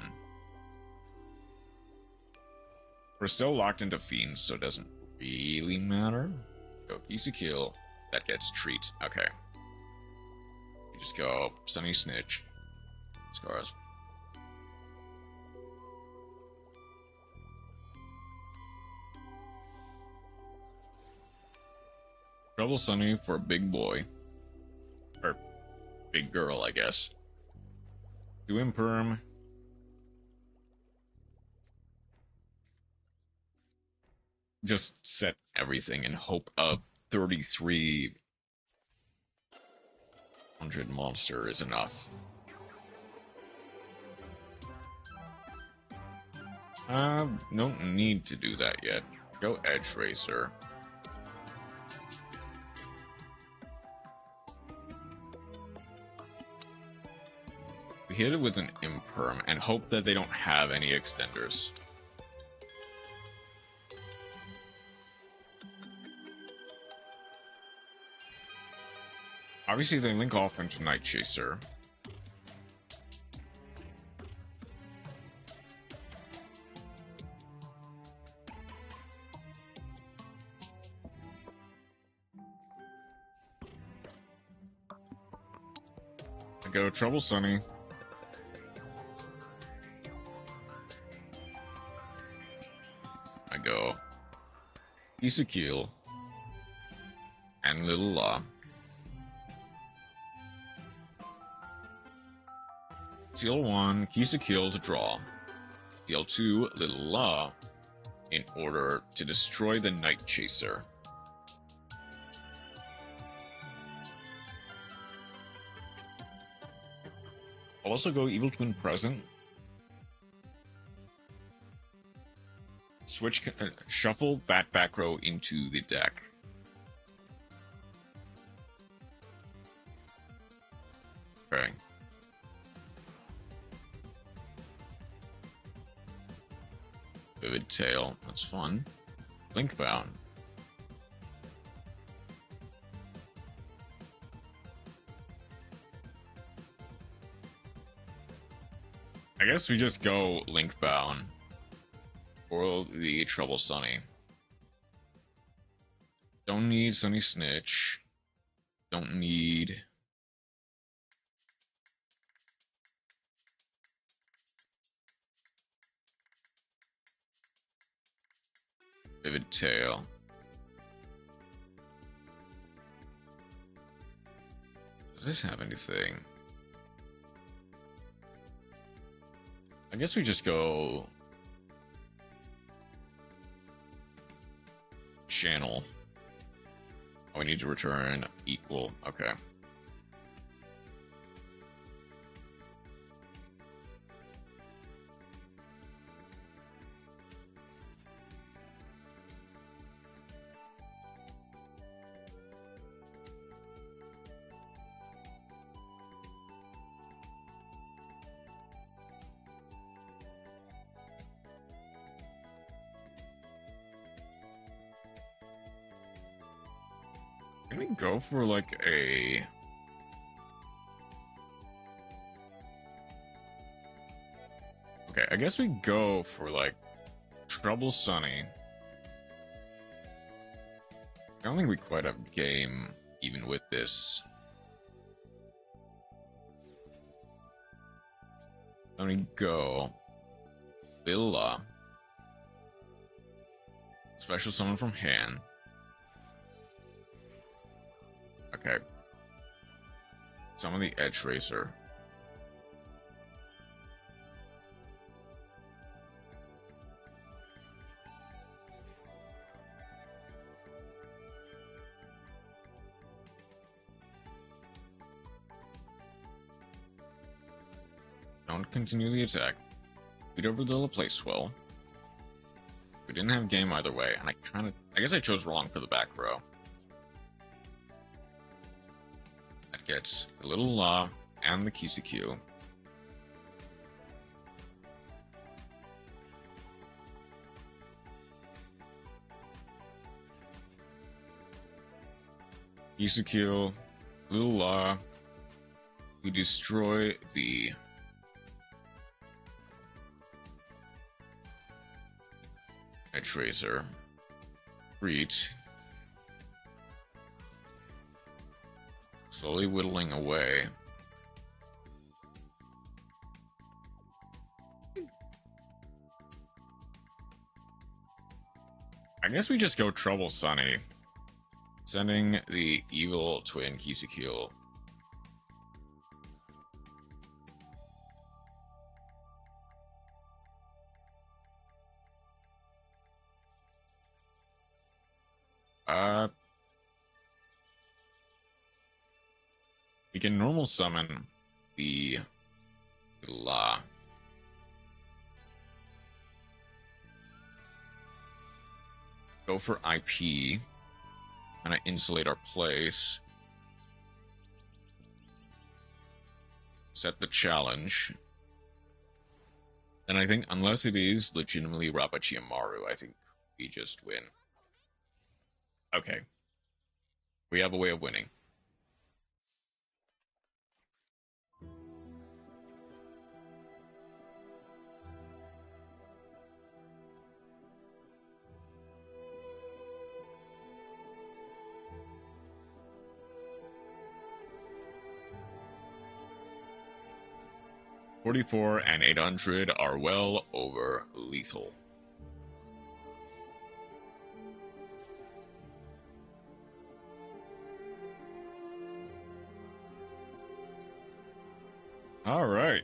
We're still locked into fiends, so it doesn't really matter. Go Kill, that gets treat. Okay. You just go Sunny Snitch. Scars. Trouble Sunny for a big boy. Or big girl, I guess. Do Imperm. Just set everything and hope a 3,300 monster is enough. Don't need to do that yet. Go Edge Racer. We hit it with an Imperm and hope that they don't have any extenders. Obviously, they link off into Night Chaser. I go Trouble Sunny. I go Kill and Little Law. Deal 1, Kill to draw. Deal 2, Little Law, in order to destroy the Night Chaser. I'll also go Evil Twin Present. Switch, shuffle that back row into the deck. Okay. Vivid Tail, that's fun. Linkbound. I guess we just go Linkbound. Or the Trouble Sunny. Don't need Sunny Snitch. Don't need... Vivid Tail. Does this have anything? I guess we just go... Channel. Oh, we need to return equal. Okay. Can we go for like a... Okay, I guess we go for like Trouble Sunny. I don't think we quite have game even with this. Let me go Villa. Special summon from hand. Okay. Summon the Edge Racer. Don't continue the attack. Beat over the place well. We didn't have game either way, and I guess I chose wrong for the back row. That gets the little La and the Kiseki. Kiseki, little La. We destroy the Tracer. Reach. Slowly whittling away. I guess we just go Trouble Sunny. Sending the evil twin Kiseki. We can normal summon the La. Go for IP. Kind of insulate our place. Set the challenge. And I think, unless it is legitimately Rapachiamaru, I think we just win. Okay. We have a way of winning. $44 and $800 are well over lethal. All right.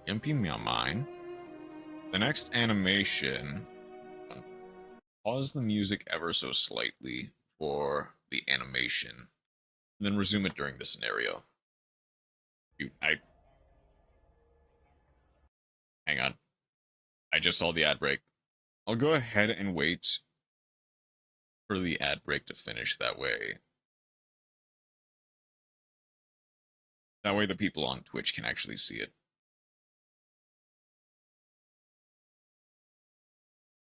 MP Mine. The next animation. Pause the music ever so slightly for the animation, and then resume it during the scenario. Hang on. I just saw the ad break. I'll go ahead and wait for the ad break to finish that way. That way the people on Twitch can actually see it.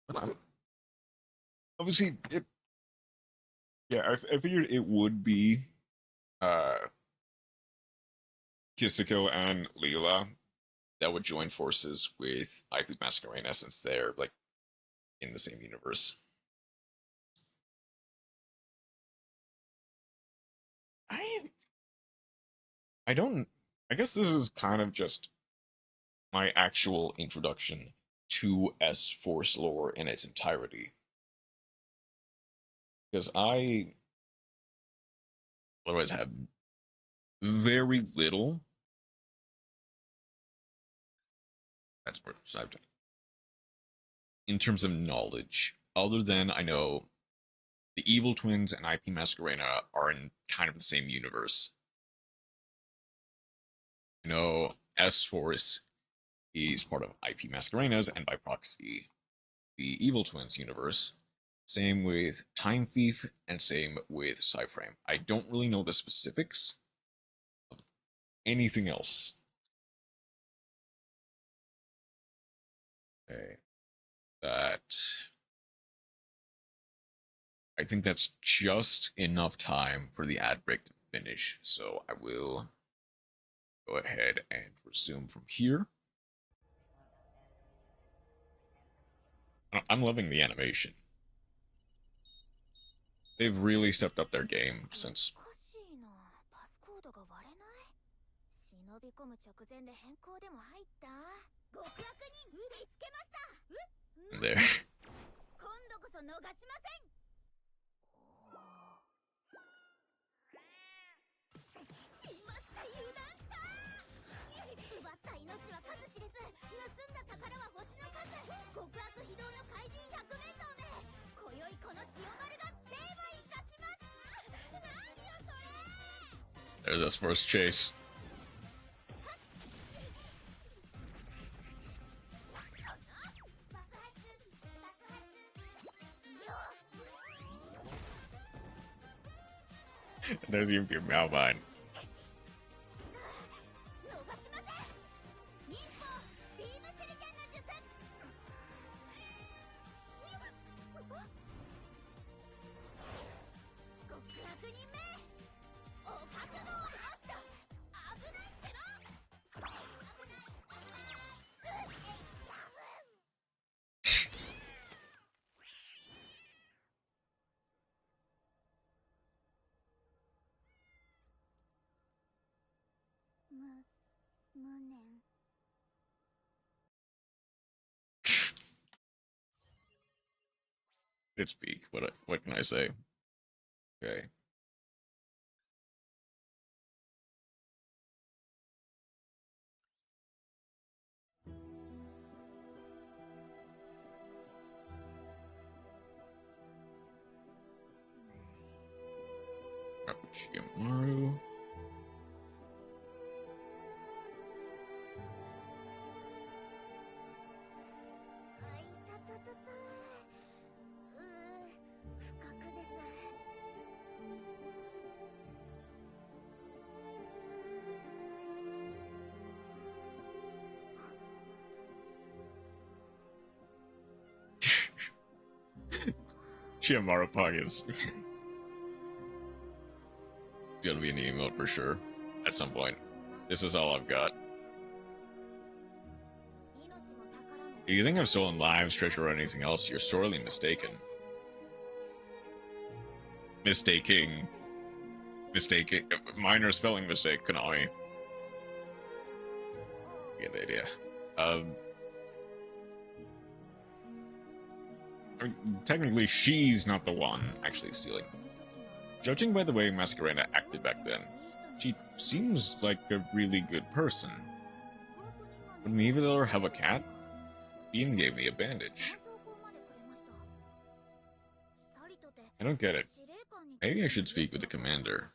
But obviously, I figured it would be Kiseki and Leela that would join forces with IP Masquerena, since they're like in the same universe. I guess this is kind of just my actual introduction to S-Force lore in its entirety. Because I otherwise have very little. That's where it's in terms of knowledge, other than I know the Evil Twins and IP Masquerena are in kind of the same universe. I know S-Force is part of IP Masquerena's, and by proxy, the Evil Twins universe. Same with Time Thief, and same with Cyframe. I don't really know the specifics of anything else. Okay. I think that's just enough time for the ad break to finish, so I will go ahead and resume from here. I'm loving the animation. They've really stepped up their game since... There. There's us first chase. There's your Malvine. It's peak. What can I say? Okay. Maru. Chiamaru Pug is gonna be an emote for sure at some point. This is all I've got. If you think I've stolen lives, treasure, or anything else, you're sorely mistaken. Mistaking. Minor spelling mistake, Konami. You get the idea. I mean, technically, she's not the one actually stealing. Judging by the way Masquerena acted back then, she seems like a really good person. Would maybe let her have a cat? Bean gave me a bandage. I don't get it. Maybe I should speak with the commander.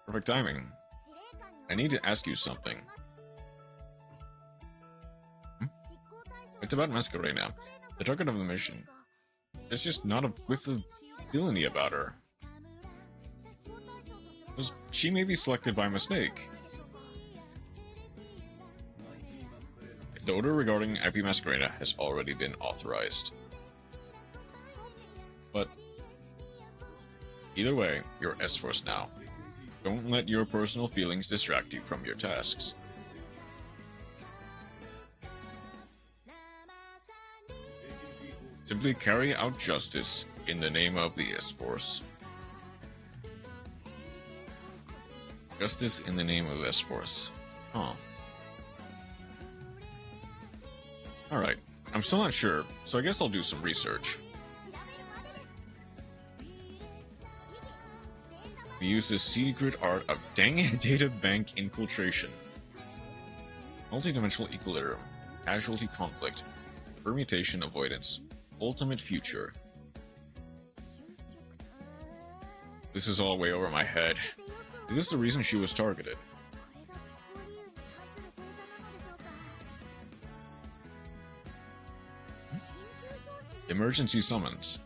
Perfect timing. I need to ask you something. It's about Masquerena, the target of the mission. There's just not a whiff of villainy about her. She may be selected by mistake. The order regarding Pfp Masquerena has already been authorized. But either way, you're S-Force now. Don't let your personal feelings distract you from your tasks. Simply carry out justice in the name of the S-Force. Justice in the name of S-Force. Huh. Alright, I'm still not sure, so I guess I'll do some research. We use the secret art of data bank infiltration. Multidimensional equilibrium, casualty conflict, permutation avoidance, ultimate future. This is all way over my head. Is this the reason she was targeted? Emergency summons.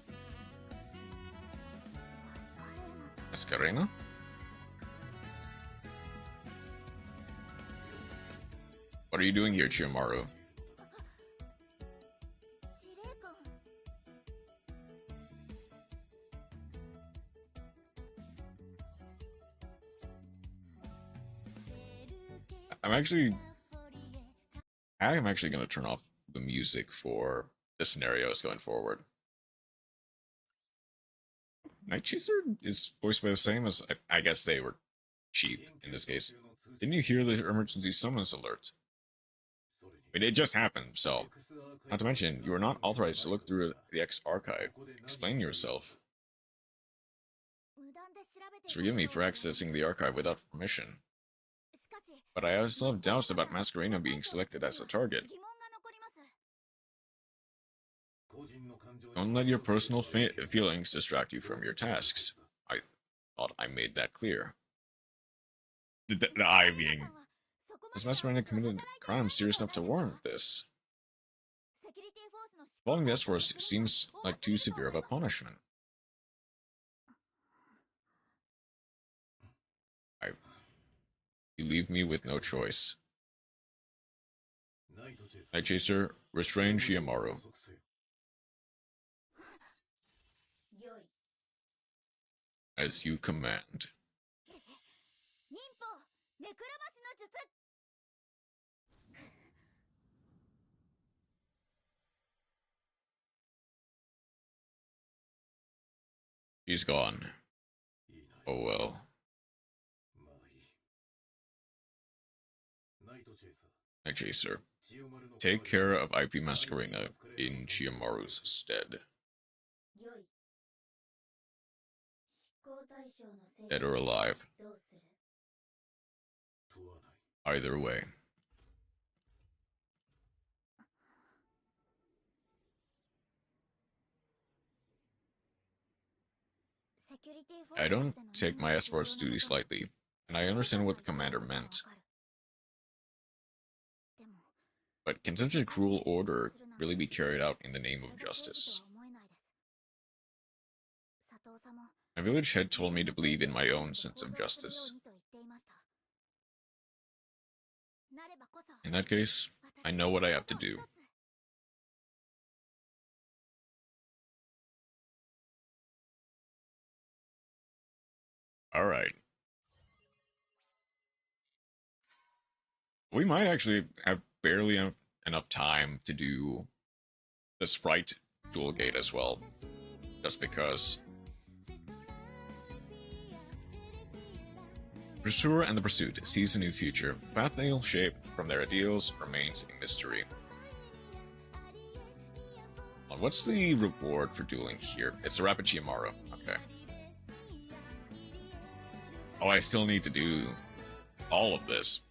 Masquerena? What are you doing here, Chiyomaru? I'm actually going to turn off the music for the scenarios going forward. Night Chaser is voiced by the same as, I guess they were cheap in this case. Didn't you hear the emergency summons alert? I mean, it just happened, so. Not to mention, you are not authorized to look through the X archive. Explain yourself. Just forgive me for accessing the archive without permission. But I still have doubts about Masquerena being selected as a target. Don't let your personal feelings distract you from your tasks. I thought I made that clear. The I being... Has Masquerena committed a crime serious enough to warrant this? Following the S-Force seems like too severe of a punishment. You leave me with no choice. Night Chaser, restrain Shiamaru. As you command. He's gone. Oh well. Night Chaser. Take care of IP Masquerena in Chiyomaru's stead. Dead or alive. Either way. I don't take my S-Force duty slightly, and I understand what the commander meant. But can such a cruel order really be carried out in the name of justice? My village head told me to believe in my own sense of justice. In that case, I know what I have to do. Alright. We might actually have barely enough time to do the Sprite dual gate as well. Just because. Pursuer and the Pursuit sees a new future. The path they'll shape from their ideals remains a mystery. Well, what's the reward for dueling here? It's a Rapid Chiyomaru. Okay. Oh, I still need to do all of this.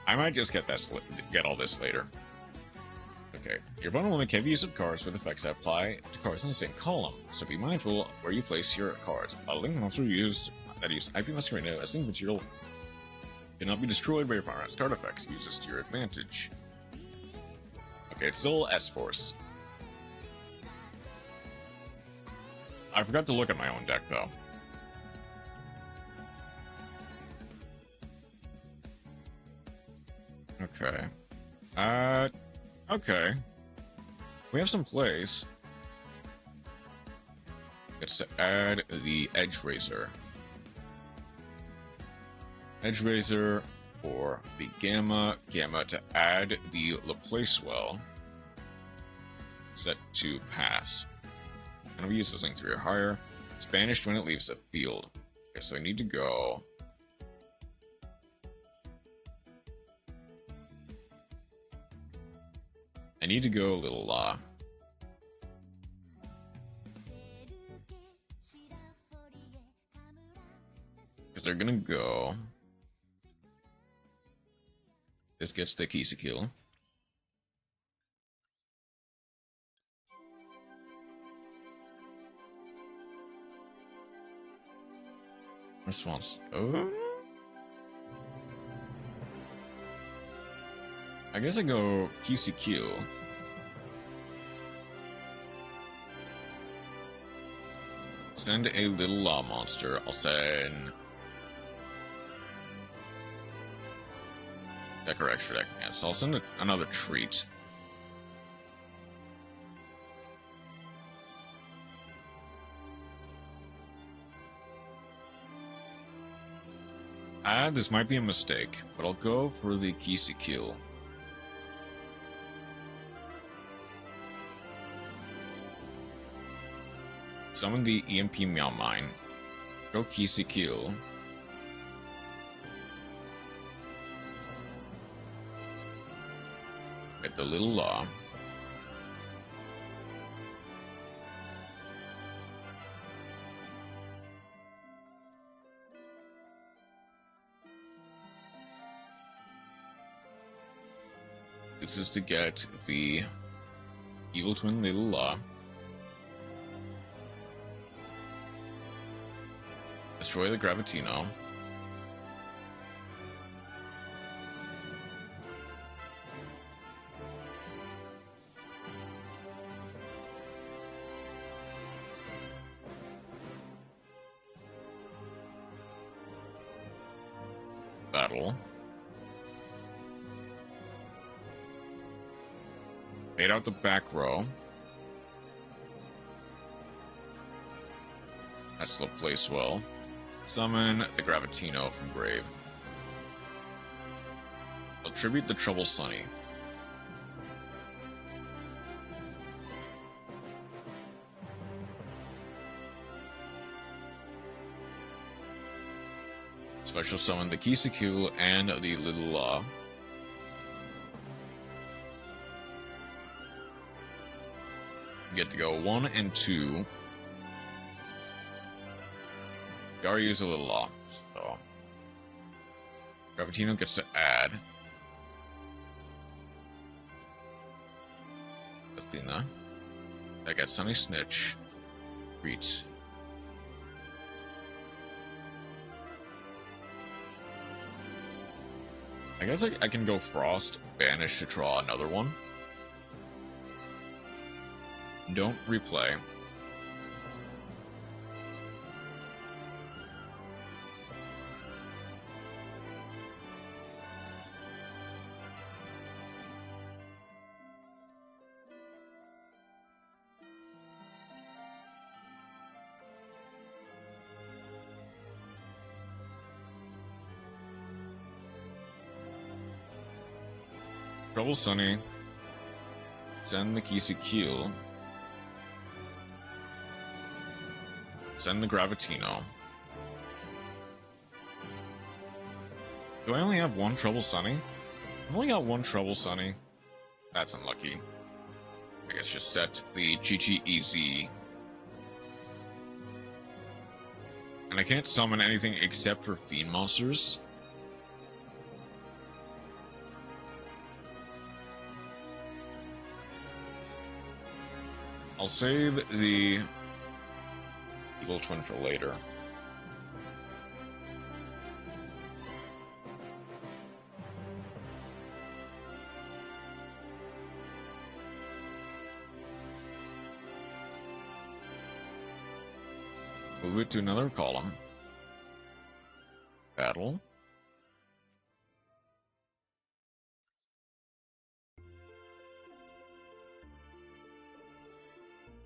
I might just get all this later. Okay, your opponent will make heavy use of cards with effects that apply to cards in the same column, so be mindful where you place your cards. Link monster that use IP Masquerena as link material cannot be destroyed by your opponent's card effects. Use this to your advantage. Okay, it's still S-Force. I forgot to look at my own deck, though. Okay. Okay. We have some plays. Let's add the Edge Razor. Edge Razor or the Gamma. Gamma to add the Laplacewell. Set to pass. And we use this link 3 or higher. It's banished when it leaves the field. Okay, so I need to go. I need to go a little because they're gonna go. This gets the Kisakill. Response. Oh. I guess I go Kisakill. Send a little law monster. I'll send deck or extra deck. Yeah, so I'll send another treat. This might be a mistake, but I'll go for the Kisakill. Summon the EMP Meow Mine. Go Kisakill. Get the little law. This is to get the Evil Twin Little Law. Destroy the Gravitino. Battle. Fade out the back row. That still plays well. Summon the Gravitino from grave. Attribute the Trouble Sunny. Special summon the Kisakul and the Little Law. You get to go 1 and 2. You already used a Little Law, so Gravitino gets to add Athena. I got Sunny Snitch. Reach. I guess I can go Frost, Banish to draw another one. Don't replay. Trouble Sunny. Send the Kisakul. Send the Gravitino. Do I only have one Trouble Sunny? I've only got one Trouble Sunny. That's unlucky. I guess just set the Chi-Chi Easy. And I can't summon anything except for Fiend Monsters. I'll save the Eagle Twin for later. Move it to another column. Battle.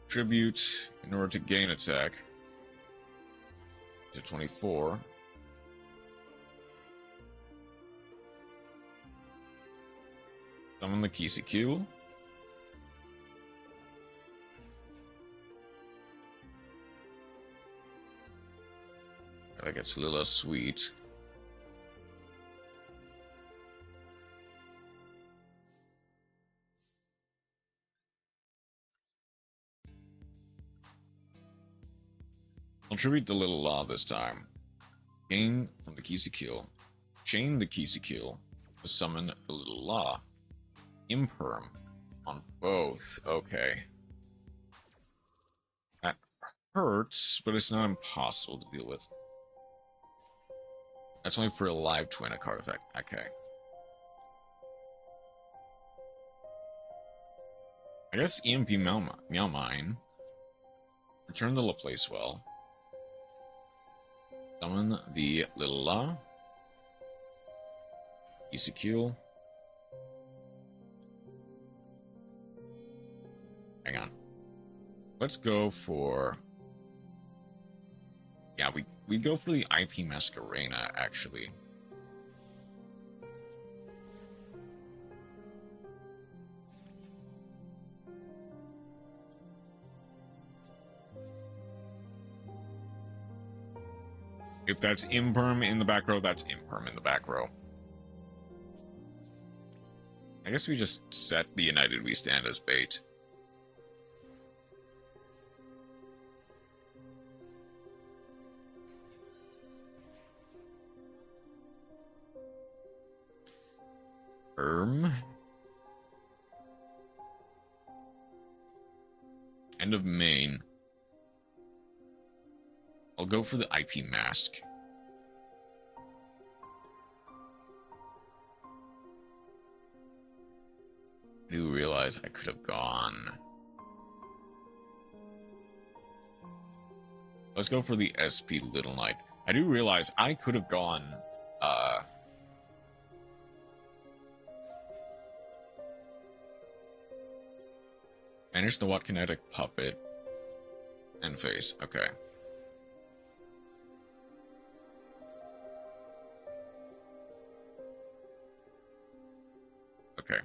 Tribute in order to gain attack to 24. Summon the Kisakul. That gets Lila Sweet. I'll tribute the Little Law this time. Gain from the Kisakul. Chain the Kisakul to summon the Little Law. Imperm on both. Okay. That hurts, but it's not impossible to deal with. That's only for a live twin, a card effect. Okay. I guess EMP Meow Mine. Return the Laplacewell. Summon the Little Law. Kisakul. Hang on. Let's go for... Yeah, we go for the IP Masquerena, actually. If that's Imperm in the back row, that's Imperm in the back row. I guess we just set the United We Stand as bait. End of main. I'll go for the IP Mask. I do realize I could have gone. Let's go for the SP Little Knight. I do realize I could have gone Manage the Watt Kinetic Puppet. And face. Okay. Okay.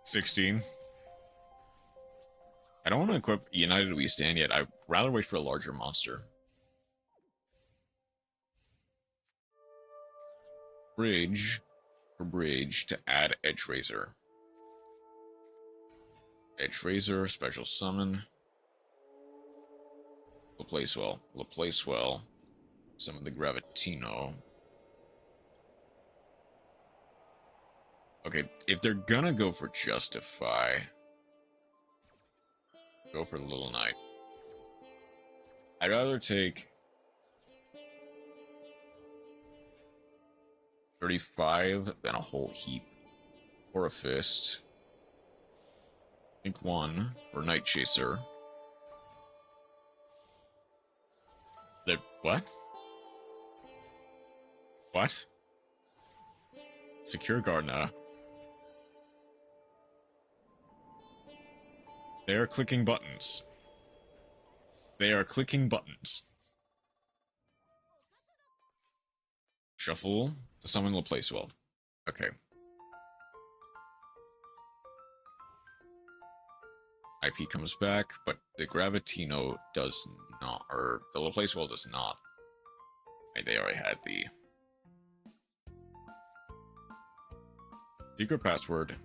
16. I don't want to equip United We Stand yet. I'd rather wait for a larger monster. Bridge for bridge to add Edge Razor. Edge Razor, special summon. Laplacewell. Laplacewell. Summon the Gravitino. Okay, if they're gonna go for Justify, go for Little Knight. I'd rather take 35 than a whole heap. Or a fist. I think 1 for Night Chaser. What? What? Secure Gardner. They are clicking buttons. They are clicking buttons. Shuffle to summon Laplacewell. Okay. IP comes back, but the Gravitino does not, or the Laplacewell does not. They already had the secret password.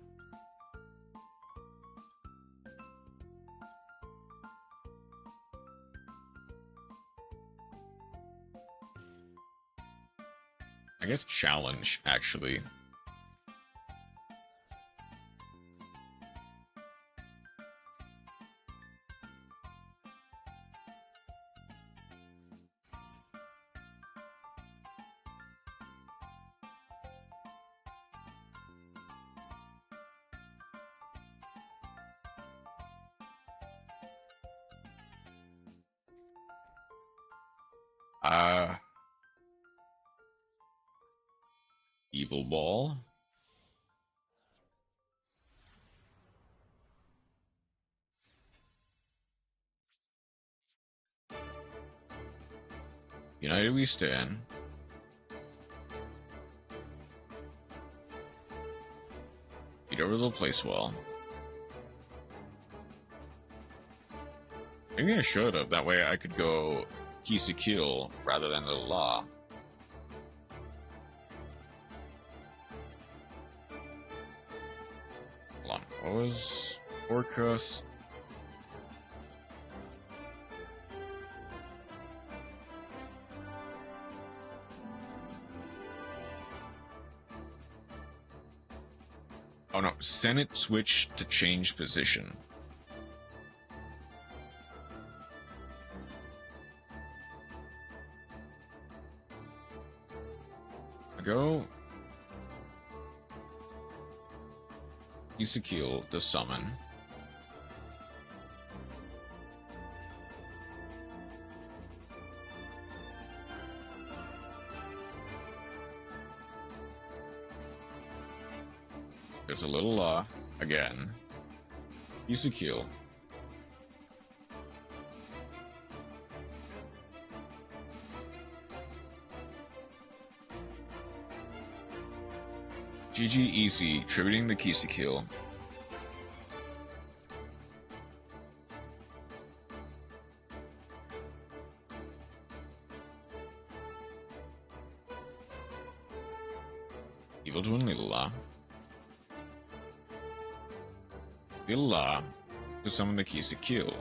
I guess challenge, actually. Evil Ball. United We Stand. Beat over the Placewell. Maybe I should have. That way I could go Kill rather than the Law. Hold on. What was Orcus? Oh no, Senate switch to change position. Go Isakil to summon. There's a little again. Isakil. GG Easy, tributing the Kill. Evil Twin Lila. Lila to summon the Kill.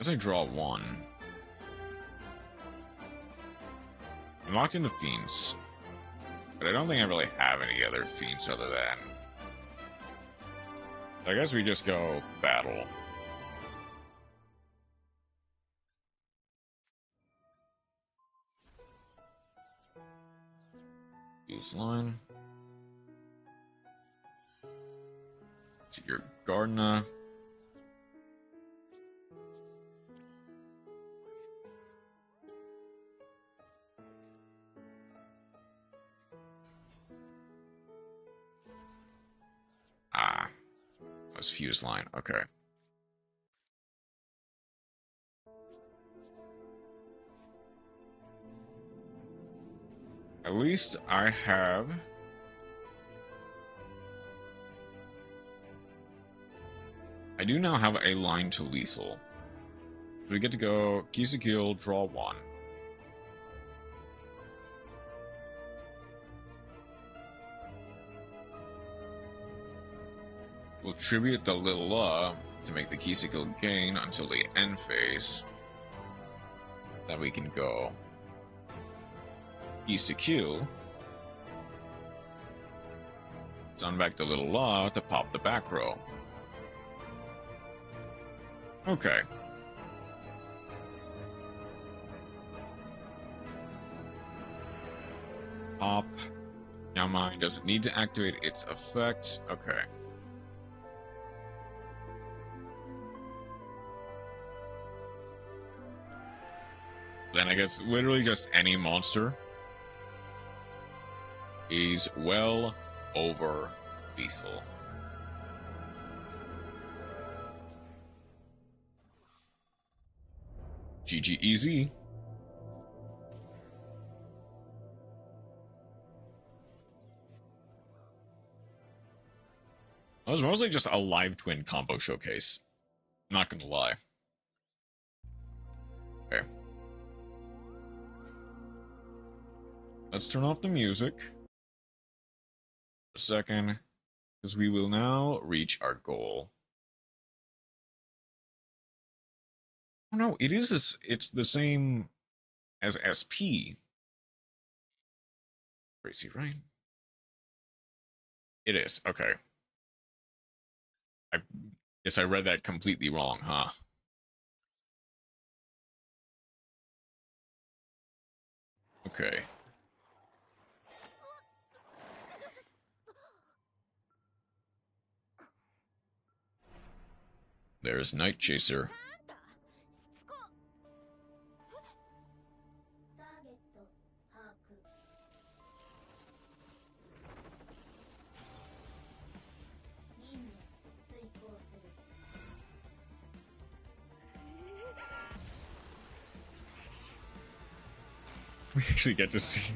As I draw 1. I'm locked into Fiends, but I don't think I really have any other Fiends other than... I guess we just go battle. Use line. Secure Gardner. That's fuse line. Okay. At least I have... I do now have a line to lethal. We get to go keys to kill, draw one. We'll tribute the little to make the keys to kill gain until the end phase. Then we can go keys to kill. Send back the little law to pop the back row. Okay. Pop. Now mine doesn't need to activate its effect. Okay. Then I guess literally just any monster is well over lethal. GG easy. That was mostly just a live twin combo showcase. Not gonna lie. Okay. Let's turn off the music for a second, because we will now reach our goal. Oh no, it is this, it's the same as SP. Crazy, right? It is, okay. I guess I read that completely wrong, huh? Okay. There's Night Chaser. We actually get to see.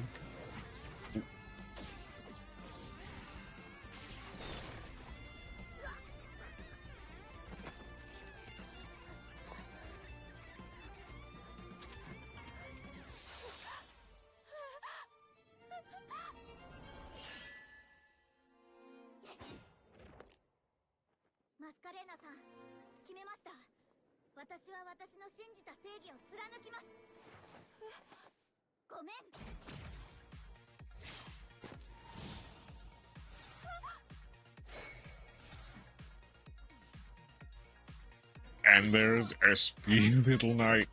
And there's SP Little Knight.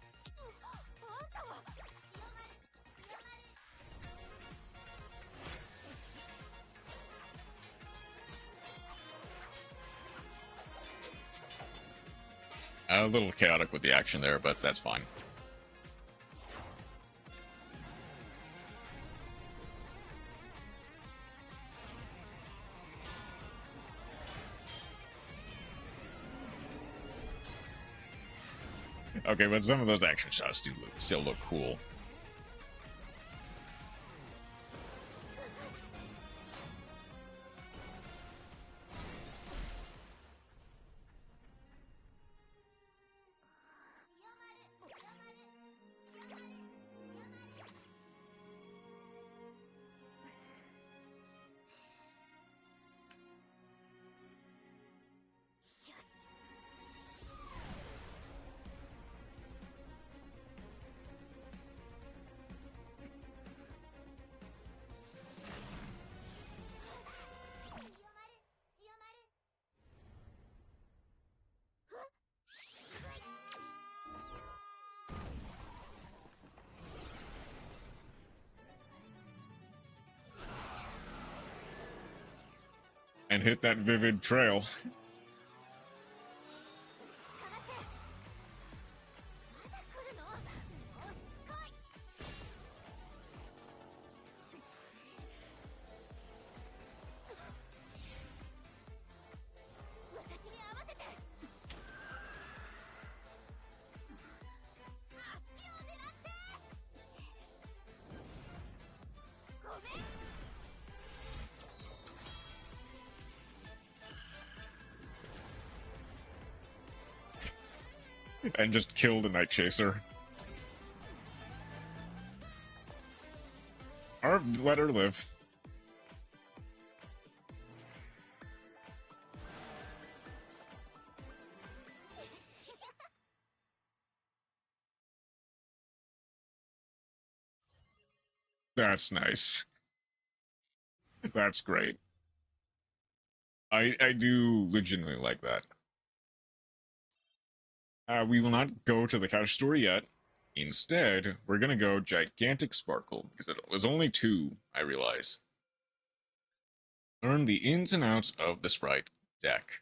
A little chaotic with the action there, but that's fine. Okay, but some of those action shots do still look cool. And hit that vivid trail. and just kill the Night Chaser. Or let her live. That's nice. That's great. I do legitimately like that. We will not go to the cash store yet. Instead, we're gonna go Gigantic Sparkle, because there's only two, I realize. Learn the ins and outs of the Sprite deck.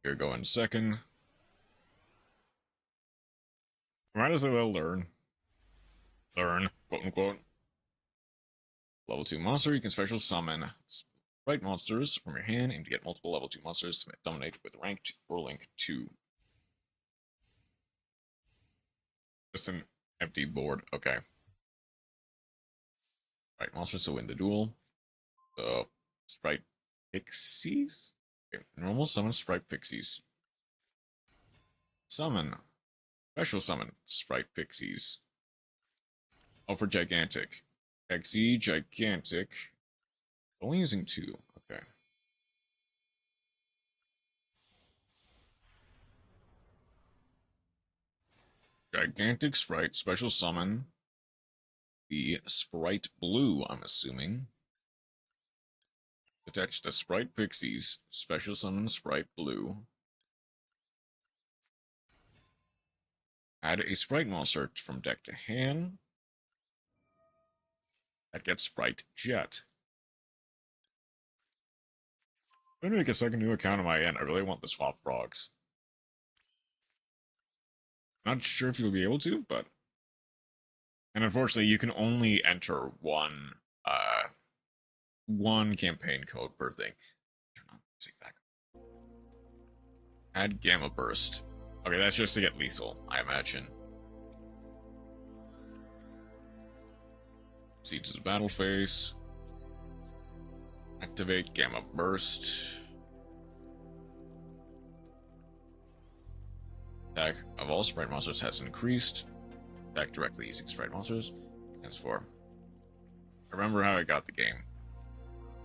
Here going second. Might as well learn. Learn, quote unquote. Level 2 monster, you can special summon Sprite monsters from your hand and to get multiple level 2 monsters to dominate with ranked or link 2. Just an empty board, okay. Sprite monsters to win the duel. Sprite Pixies? Okay. Normal summon Sprite Pixies. Summon. Special summon Sprite Pixies. Oh, for Gigantic. XE, Gigantic. Only using 2. Okay. Gigantic Sprite, special summon. The Sprite Blue, I'm assuming. Attach the Sprite Pixies, special summon Sprite Blue. Add a Sprite monster from deck to hand. That gets Sprite Jet. I'm gonna make a second new account on my end. I really want the Swap Frogs. Not sure if you'll be able to, but... And unfortunately, you can only enter one campaign code per thing. Turn on music back. Add Gamma Burst. Okay, that's just to get lethal, I imagine. Proceed to the battle phase. Activate Gamma Burst. Attack of all Sprite monsters has increased. Attack directly using Sprite monsters. That's 4. Remember how I got the game.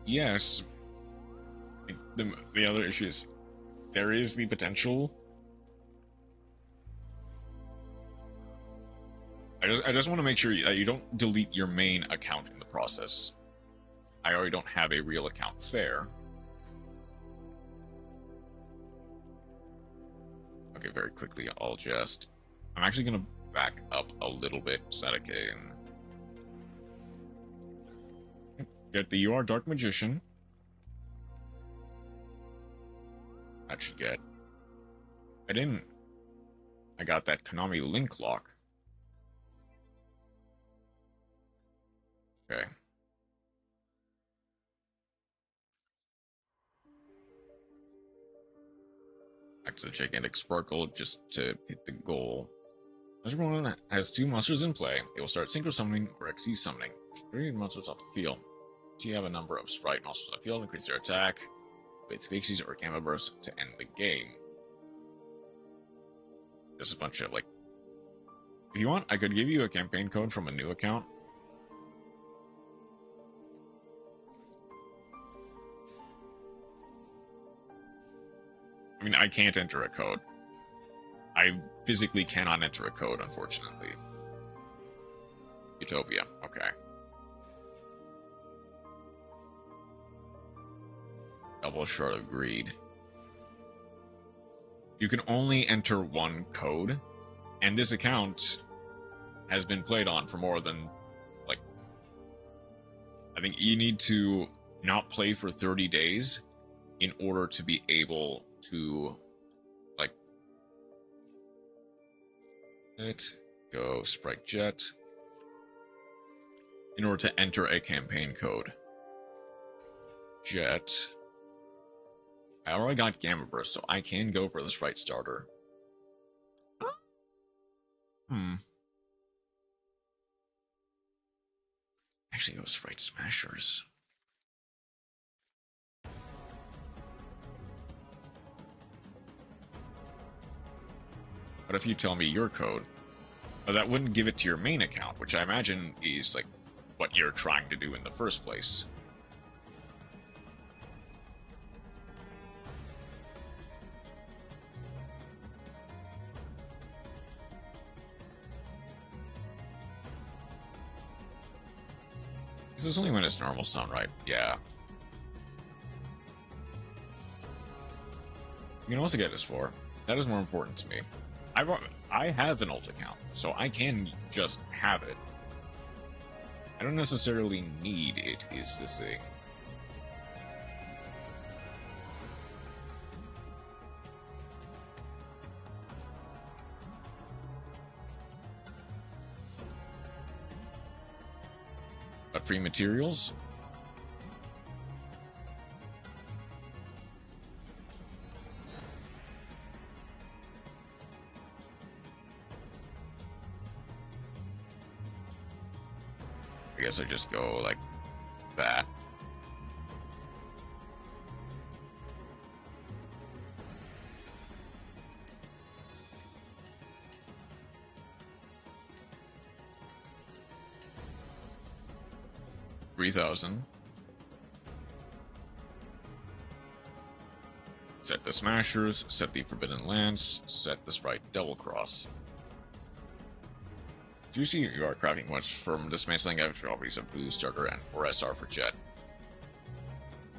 Yes. The other issue is there is the potential. I just want to make sure that you don't delete your main account in the process. I already don't have a real account fair. Okay, very quickly, I'm actually going to back up a little bit so that I can get the You Are Dark Magician. That should get... I got that Konami link lock. Okay. Back to the Gigantic Sparkle just to hit the goal. As everyone has 2 monsters in play, they will start synchro summoning or XE summoning. 3 monsters off the field. So you have a number of Sprite monsters on the field, increase their attack with Pixies or Gamma Burst to end the game. There's a bunch of, like... If you want, I could give you a campaign code from a new account. I mean, I can't enter a code. I physically cannot enter a code, unfortunately. Utopia, okay. Double Shard of Greed. You can only enter 1 code, and this account has been played on for more than, like... I think you need to not play for 30 days in order to be able to, like... Let's go Sprite Jet. In order to enter a campaign code. Jet. I already got Gamma Burst, so I can go for the Sprite starter. Actually, go Sprite Smashers. But if you tell me your code, that wouldn't give it to your main account, which I imagine is like what you're trying to do in the first place. This is only when it's normal sound, right? Yeah. You can also get this for. That is more important to me. I have an alt account, so I can just have it. I don't necessarily need it, is the thing. But free materials? I guess I just go like that. $3,000. Set the Smashers, set the Forbidden Lance, set the Sprite Devil Cross. Do you see you are crafting much from dismantling properties of Blue Starter and or SR for Jet?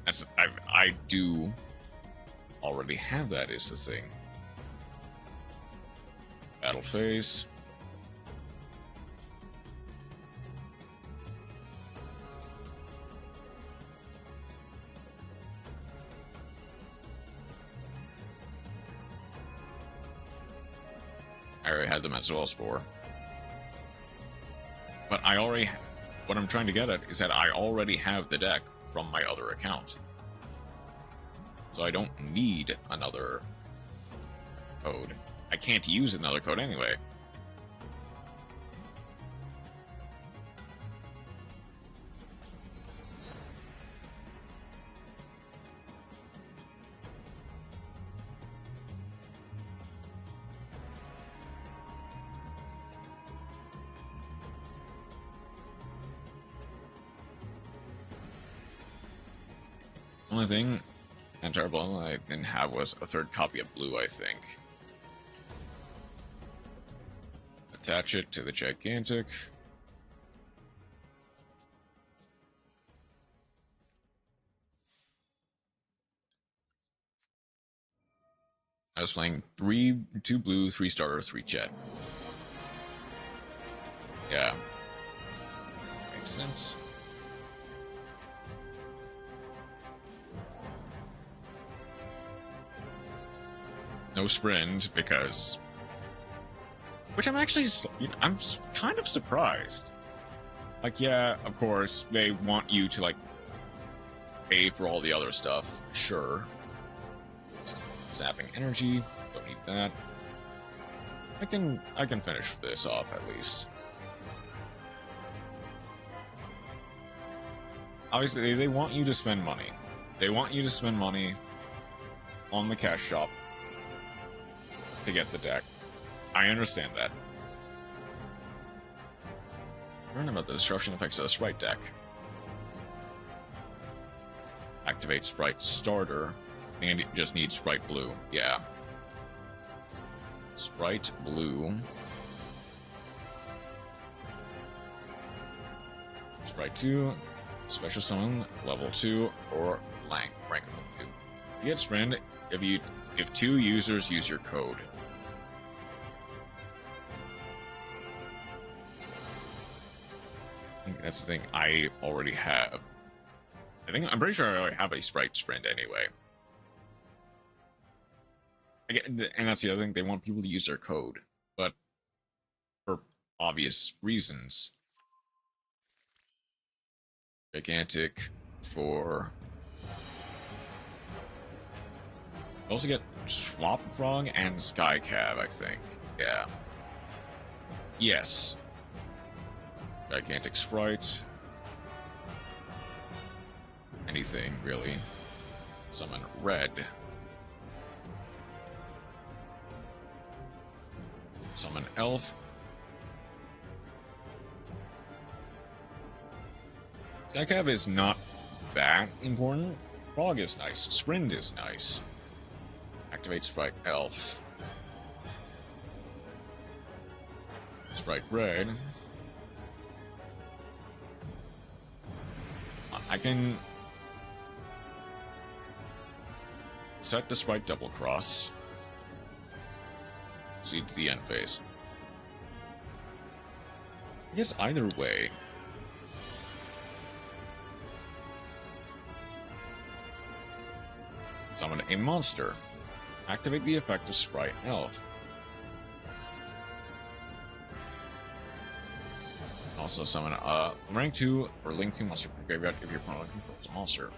That's I do already have that, is the thing. Battle phase. I already had them at Zoel Spore. But I already... What I'm trying to get at is that I already have the deck from my other account. So I don't need another code. I can't use another code anyway. Only thing and terrible I didn't have was a third copy of Blue, I think. Attach it to the Gigantic. I was playing 2 Blue, 3 Starter, 3 Jet. Yeah. Makes sense. No sprint, because... Which I'm actually... I'm kind of surprised. Like, yeah, of course, they want you to, like, pay for all the other stuff. Sure. Zapping energy. Don't need that. I can finish this off, at least. Obviously, they want you to spend money. They want you to spend money on the cash shop to get the deck. I understand that. Learn about the disruption effects of the Sprite deck. Activate Sprite Starter, and it just needs Sprite Blue. Yeah. Sprite Blue. Sprite 2, Special Summon, level 2, or rank level 2. You get sprint if 2 users use your code. I think that's the thing I already have. I'm pretty sure I already have a Sprite sprint anyway. And that's the other thing, they want people to use their code, but for obvious reasons. Gigantic for... I also get Swap Frog and Sky Cab, I think. Yeah. Yes. Gigantic Sprite. Anything, really. Summon Red. Summon Elf. Deck is not that important. Frog is nice. Sprint is nice. Activate Sprite Elf. Sprite Red. I can set the Sprite Double Cross. Proceed to the end phase. I guess either way. Summon a monster. Activate the effect of Sprite Elf. Also summon a rank 2 or link 2 monster from graveyard if your opponent controls a monster.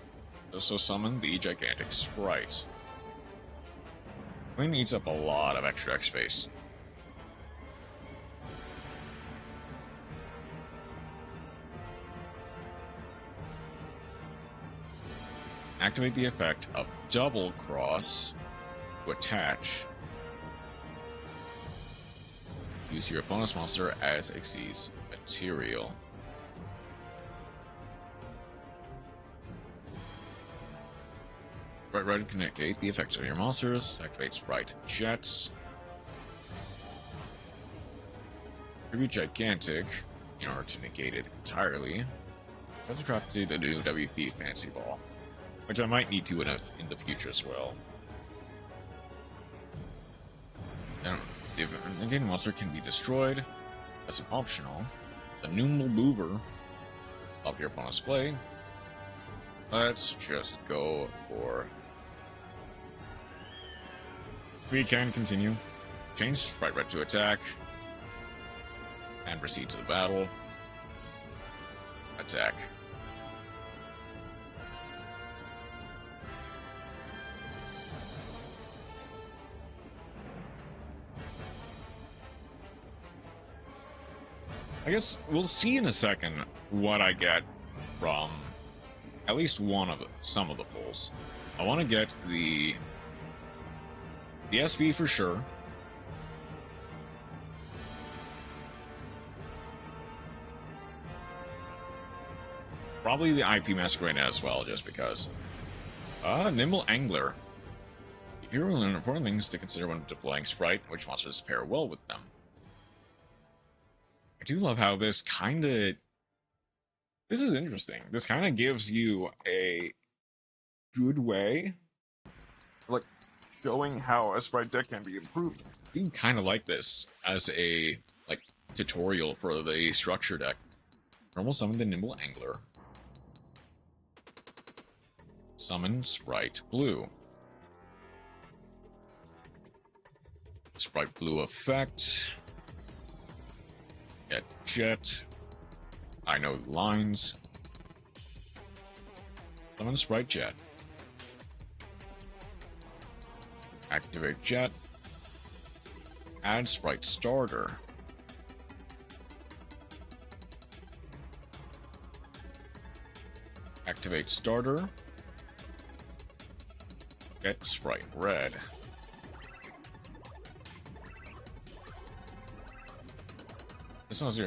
Also summon the gigantic Sprite. Queen eats up a lot of extra X space. Activate the effect of Double Cross to attach. Use your opponent's monster as Xyz material. Red can negate the effects of your monsters. Activate Sprite Jets. Tribute Gigantic in order to negate it entirely. Also drafted a new WP Fancy Ball, which I might need to in the future as well. And if a negated monster can be destroyed as an optional, the Nimble Mover of your opponent's play. Let's just go for... We can continue. Change Sprite Red to attack. And proceed to the battle. Attack. I guess we'll see in a second what I get from at least some of the pulls. I want to get the SB for sure. Probably the IP Masquerade as well, just because. Nimble Angler. Here we learn important things to consider when deploying Sprite, which monsters pair well with them. I do love how this is interesting. This kind of gives you a good way, like, showing how a Sprite deck can be improved. I do kind of like this as a, like, tutorial for the structure deck. Normal summon the Nimble Angler. Summon Sprite Blue. Sprite Blue effect. Get Jet. I know lines. Summon Sprite Jet. Activate Jet. Add Sprite Starter. Activate Starter. Get Sprite Red. This is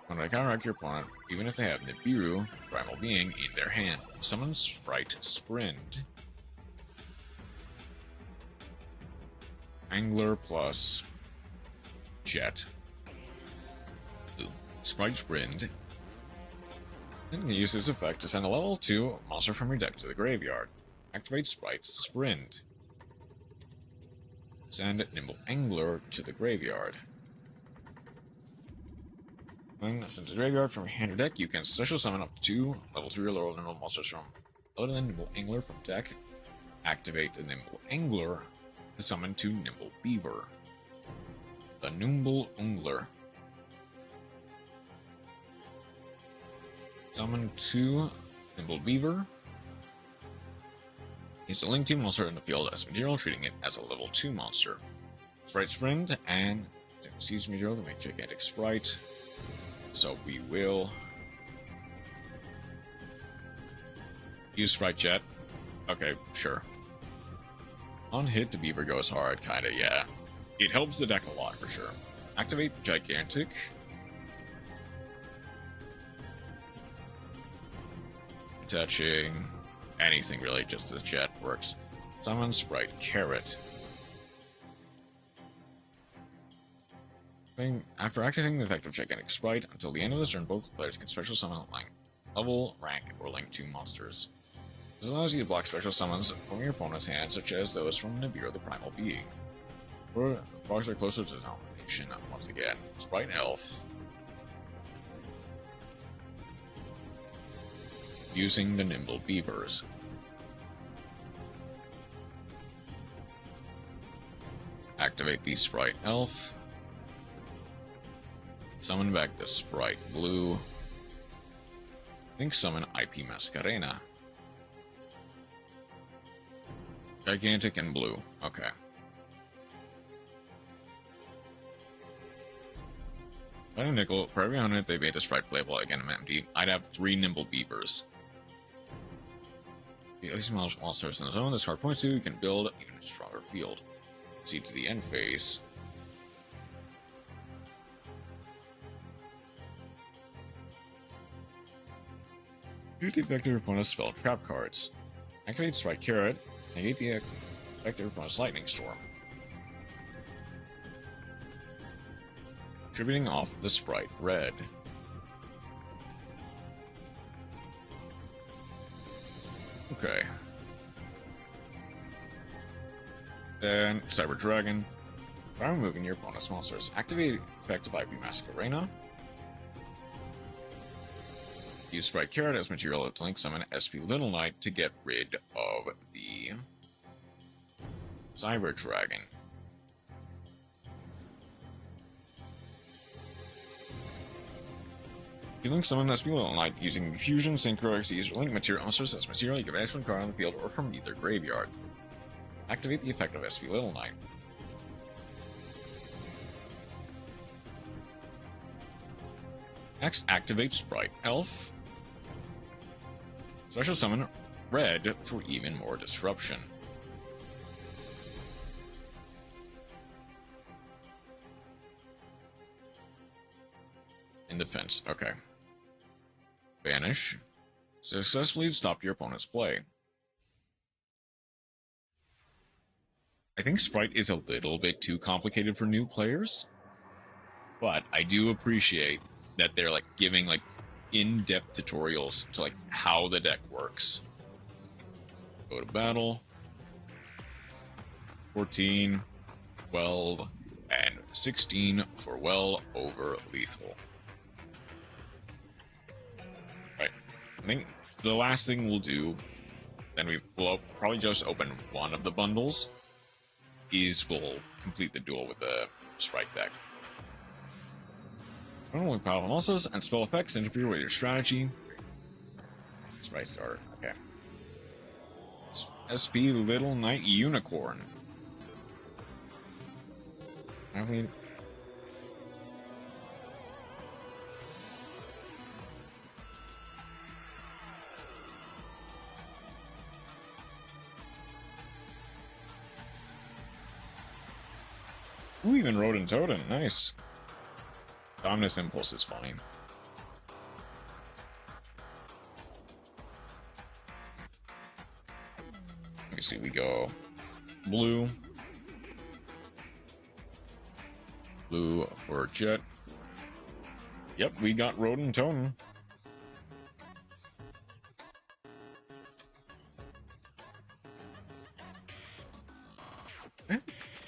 when I counteract your opponent, even if they have Nibiru, Primal Being, in their hand. Summon Sprite Sprint. Angler plus Jet. Ooh. Sprite Sprint. And you use this effect to send a level 2 monster from your deck to the graveyard. Activate Sprite Sprint. Send Nimble Angler to the graveyard. When sent to the graveyard from your hand or deck, you can special summon up to 2 level 3 or lower Nimble monsters from other than Nimble Angler from deck. Activate the Nimble Angler to summon 2 Nimble Beaver. The Nimble Angler. Summon 2 Nimble Beaver. Use the link 2 monster in the field as material, treating it as a level 2 monster. Sprite Sprint and seize material to make gigantic Sprite. So we will use Sprite Jet. Okay, sure. On hit, the Beaver goes hard, kinda, yeah. It helps the deck a lot, for sure. Activate Gigantic. Attaching anything really, just the chat works. Summon Sprite Carrot. After activating the effect of Gigantic Sprite, until the end of this turn, both players can special summon level, rank, or link 2 monsters. This allows you to block special summons from your opponent's hand, such as those from Nibiru the Primal Being. Blocks are closer to the nomination once again. Sprite Elf. Using the Nimble Beavers. Activate the Sprite Elf. Summon back the Sprite Blue. Think summon IP Mascarena. Gigantic and Blue. Okay. Spend a nickel. For every 100 they made the Sprite playable again empty, I'd have 3 Nimble Beavers. At least monsters in the zone this card points to, you can build even a stronger field. Proceed to the end phase. Use the effective opponent's spell trap cards. Activate Sprite Carrot. Negate the effective opponent's Lightning Storm. Contributing off the Sprite Red. Okay. Then Cyber Dragon. By removing your opponent's monsters, activate effective IP Mascarena. Use Sprite Carrot as material to link summon SP Little Knight to get rid of the Cyber Dragon. You link summon SP Little Knight using Fusion, Synchro, Xyz, or link material monsters as material you can banish from a card on the field or from either graveyard. Activate the effect of SP Little Knight. Next, activate Sprite Elf. Special summon Red for even more disruption. In defense, okay. Banish. Successfully stop your opponent's play. I think Sprite is a little bit too complicated for new players, but I do appreciate that they're like giving like in-depth tutorials to like how the deck works. Go to battle. 14, 12, and 16 for well over lethal. Right. I think the last thing we'll do, then we will probably just open one of the bundles, is we'll complete the duel with the Sprite deck. Only powerful monsters and spell effects interfere with your strategy. Sprite starter. Okay. SP Little Knight Unicorn. I mean, who even wrote in Totem? Nice. Dominus Impulse is fine. Let me see, we go blue. Blue for Jet. Yep, we got Rodent Totem.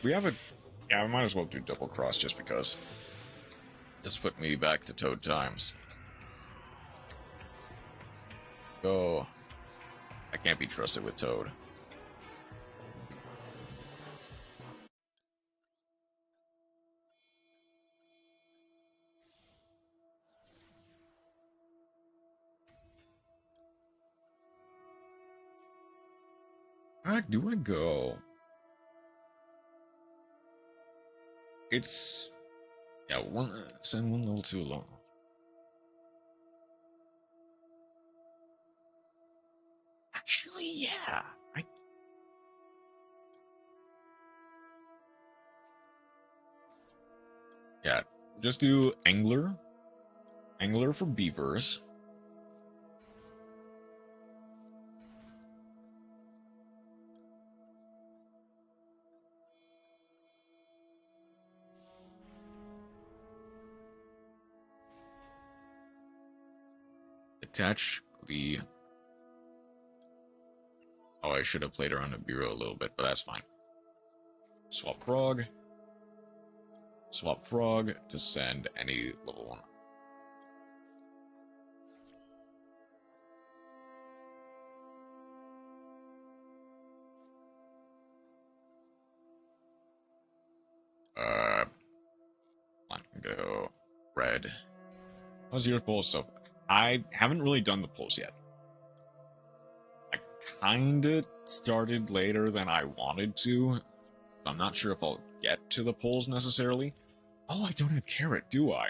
We have a... Yeah, we might as well do double cross just because. This put me back to Toad times. Go. I can't be trusted with Toad. Where do I go? It's... Yeah, send one level 2 alone. Actually, yeah. Yeah, just do angler. Angler for beavers. Attach the... Oh, I should have played around the bureau a little bit, but that's fine. Swap frog. Swap frog to send any level 1. Go red. How's your pull stuff? I haven't really done the pulls yet. I kinda started later than I wanted to. I'm not sure if I'll get to the pulls necessarily. Oh, I don't have carrot, do I?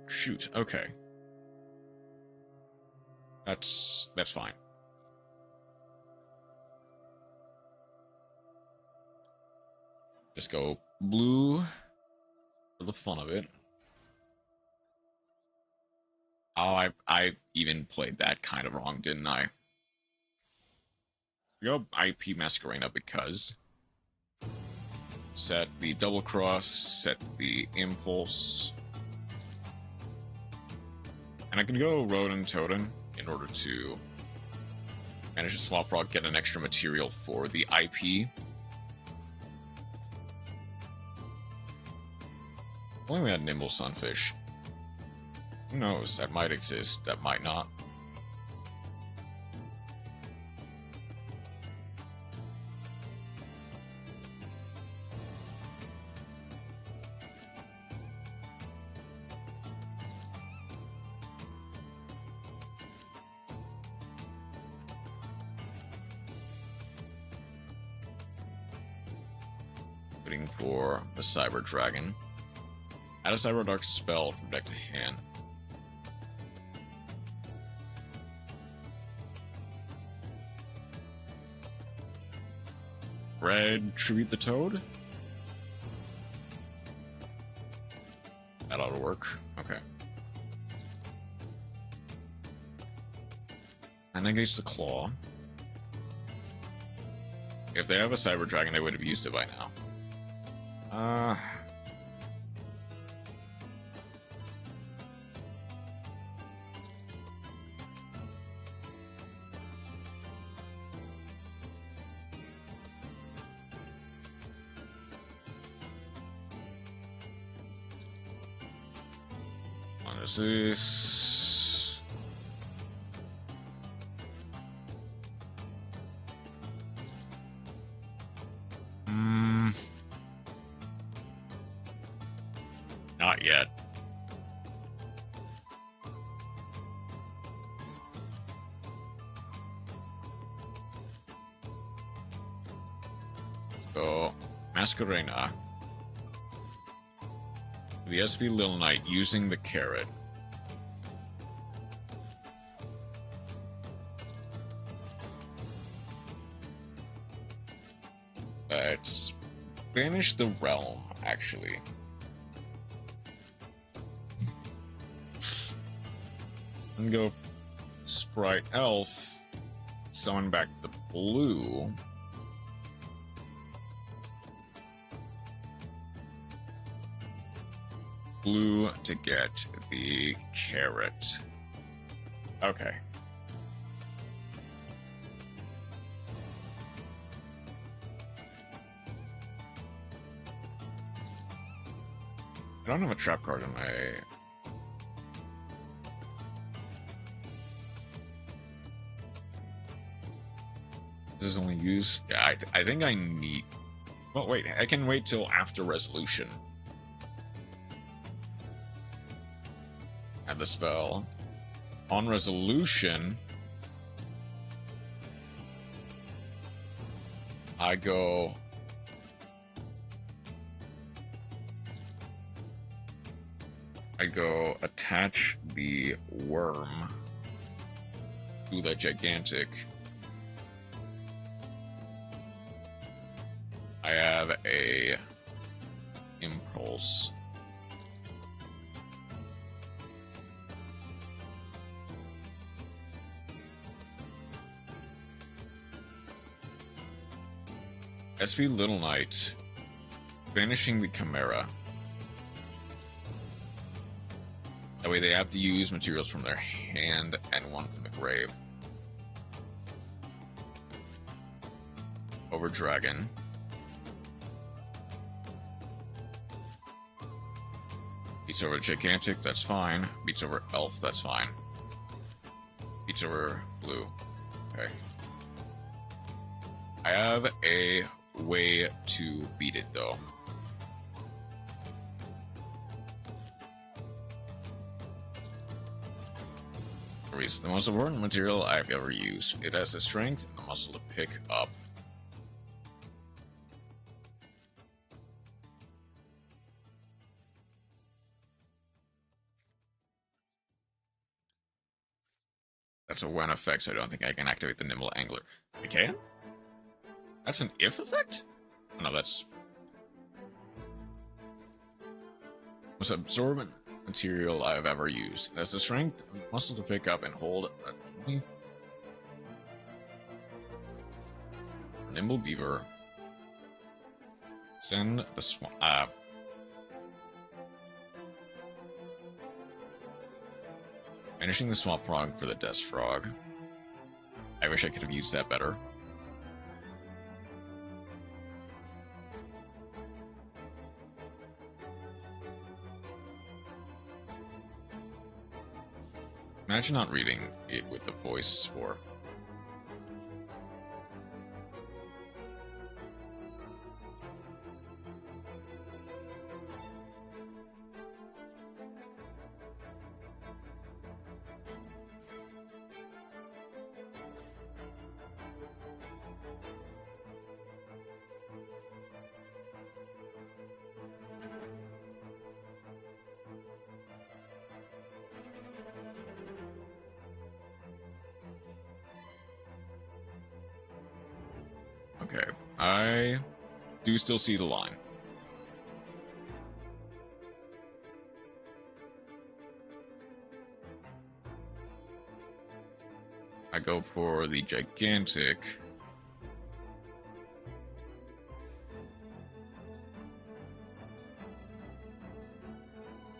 Shoot, okay. That's fine. Just go blue for the fun of it. Oh, I even played that kind of wrong, didn't I? Go IP Masquerena because set the double cross, set the impulse, and I can go Rodent Totem in order to manage to swap frog, get an extra material for the IP. Only we had Nimble Sunfish. Who knows? That might exist, that might not. Waiting for the Cyber Dragon. Add a Cyber Dark spell from deck to hand. Red Tribute the Toad? That ought to work. Okay. And then gets the Claw. If they have a Cyber Dragon, they would have used it by now. What is this? Not yet. So, Masquerena. The SP Lil Knight using the carrot. Let's banish the realm, actually. And go Sprite Elf, summon back the blue. Blue to get the carrot. Okay. I don't have a trap card in my... This is only use... Yeah, I think I need... Well, wait, I can wait till after resolution. Add the spell. On resolution... I go... attach the worm to the gigantic. I have a impulse. SP Little Knight, banishing the Chimera. That way they have to use materials from their hand and one from the grave. Over Dragon. Beats over Gigantic, that's fine. Beats over Elf, that's fine. Beats over Blue. Okay. I have a way to beat it, though. The most important material I've ever used. It has the strength and the muscle to pick up. That's a when effect, so I don't think I can activate the Nimble Angler. I can? That's an if effect? Oh, no, that's... most absorbent material I've ever used. It has the strength and muscle to pick up and hold a 20... Nimble Beaver. Send the swamp... Finishing the Swamp Frog for the Death Frog. I wish I could have used that better. Imagine not reading it with the voice spore. Okay, I do still see the line. I go for the Gigantic.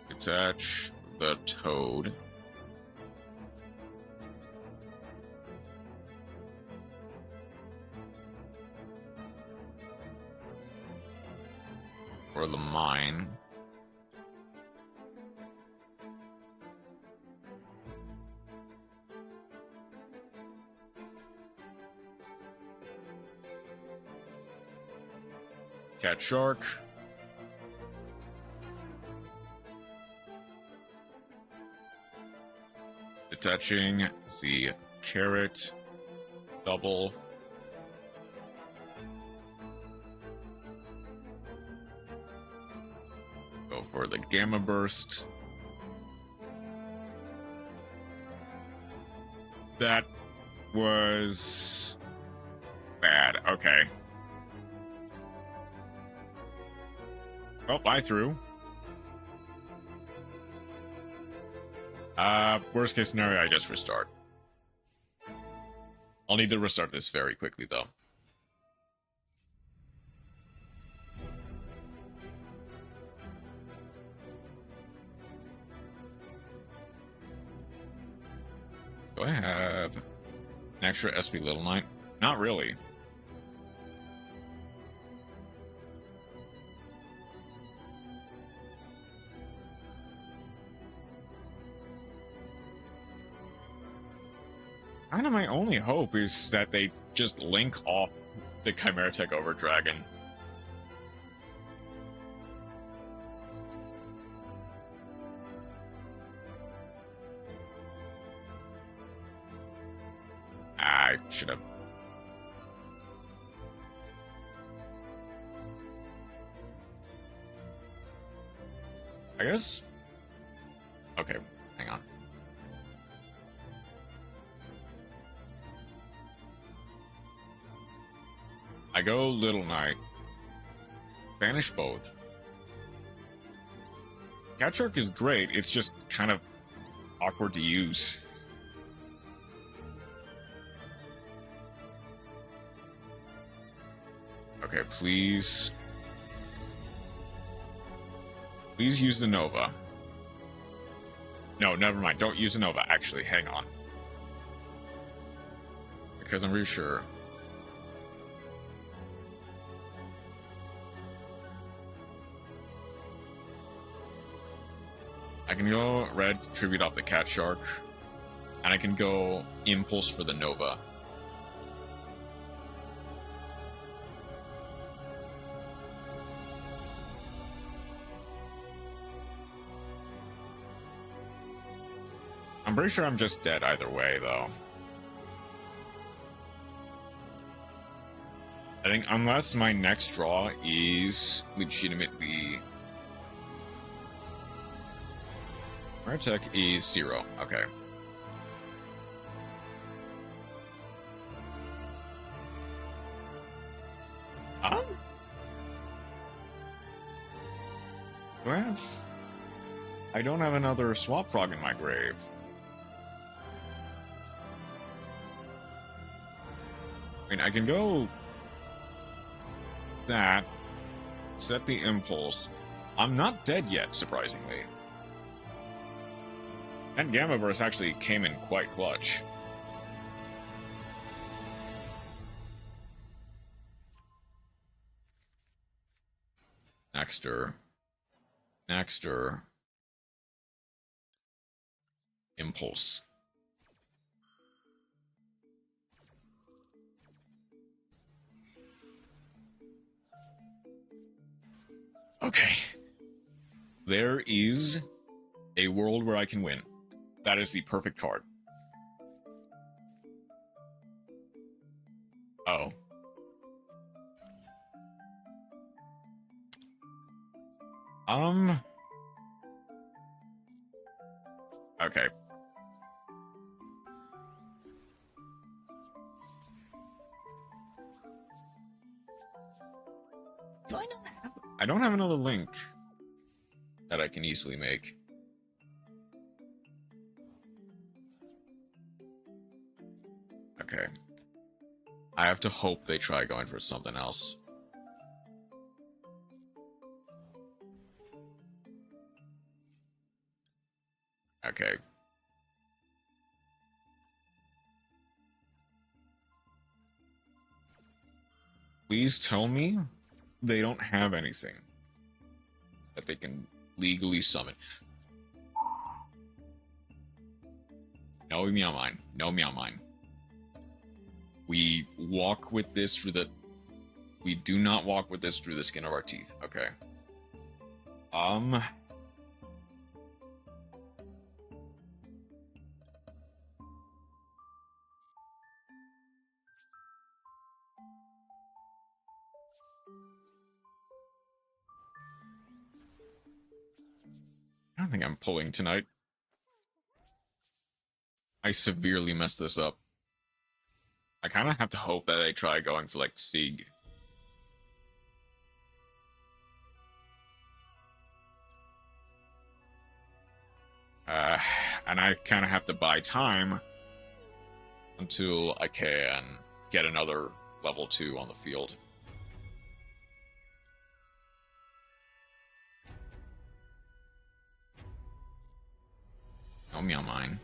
Attach the Toad. For the mine. Cat Shark. Detaching the Carrot. Double. Go for the Gamma Burst. That was bad. Okay. Oh, I threw. Worst case scenario, I just restart. I'll need to restart this very quickly, though. Do I have an extra SP Little Knight? Not really. Kind of my only hope is that they just link off the Chimera Tech over Dragon. I should have. I guess. Okay, hang on. I go Little Knight. Banish both. Cat Shark is great, it's just kind of awkward to use. Okay, please. Please use the Nova. No, never mind. Don't use the Nova. Actually, hang on. Because I'm really sure. I can go red tribute off the Cat Shark. And I can go impulse for the Nova. I'm pretty sure I'm just dead either way, though. I think unless my next draw is legitimately... My attack is 0. Okay. Do I have... I don't have another Swap Frog in my grave. I mean, I can go that, set the impulse. I'm not dead yet, surprisingly. And Gamma Burst actually came in quite clutch. Nexter. Impulse. Okay. There is a world where I can win. That is the perfect card. Oh. Okay. Do I not have? I don't have another link that I can easily make. Okay. I have to hope they try going for something else. Okay. Please tell me they don't have anything that they can legally summon. No Meow Mine. No Meow Mine. We walk with this through the... We do not walk with this through the skin of our teeth. Okay. I don't think I'm pulling tonight. I severely messed this up. I kind of have to hope that they try going for, like, Sieg. And I kind of have to buy time until I can get another level 2 on the field. No Meow Mine.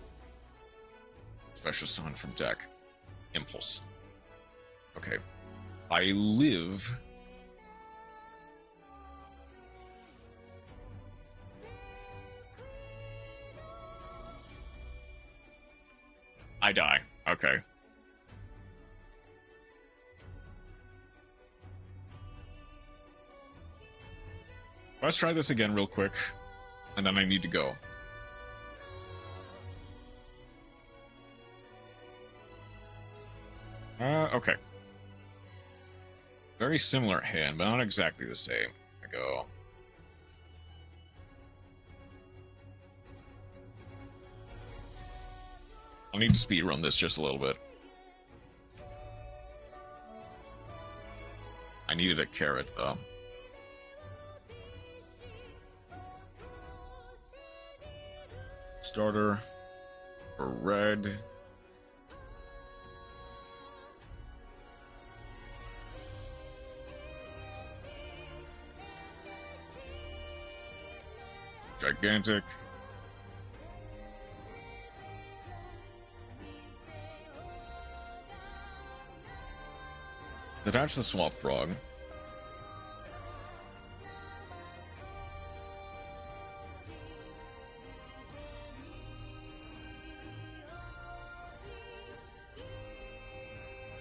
Special summon from deck. Impulse. Okay. I live. I die. Okay. Let's try this again real quick, and then I need to go. Okay. Very similar hand, but not exactly the same. I go. I'll need to speedrun this just a little bit. I needed a carrot, though. Starter for red. Gigantic. Attach the swap frog.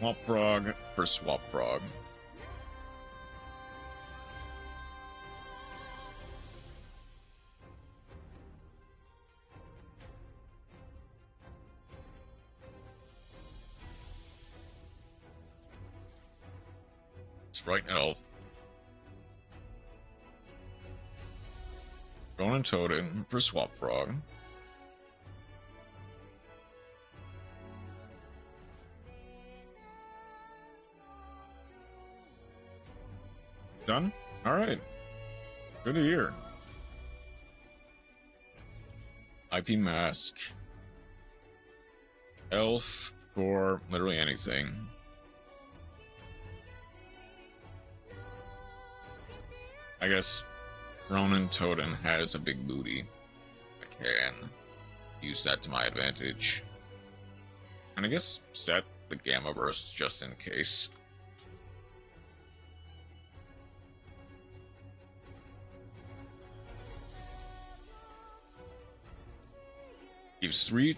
Swap frog for swap frog. Sprite elf. Ronin Totem for swap frog. Done? Alright. Good to hear. IP mask. Elf for literally anything. I guess Ronin Totem has a big booty. I can use that to my advantage. And I guess set the Gamma Burst just in case. Gives 3.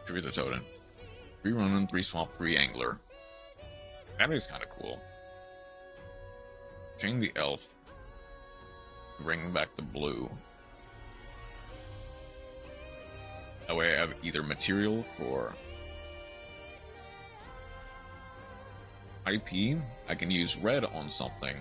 Tribute the Totem. 3 Ronin, 3 Swamp, 3 Angler. That is kind of cool. Chain the elf. Bring back the blue. That way I have either material for IP. I can use red on something.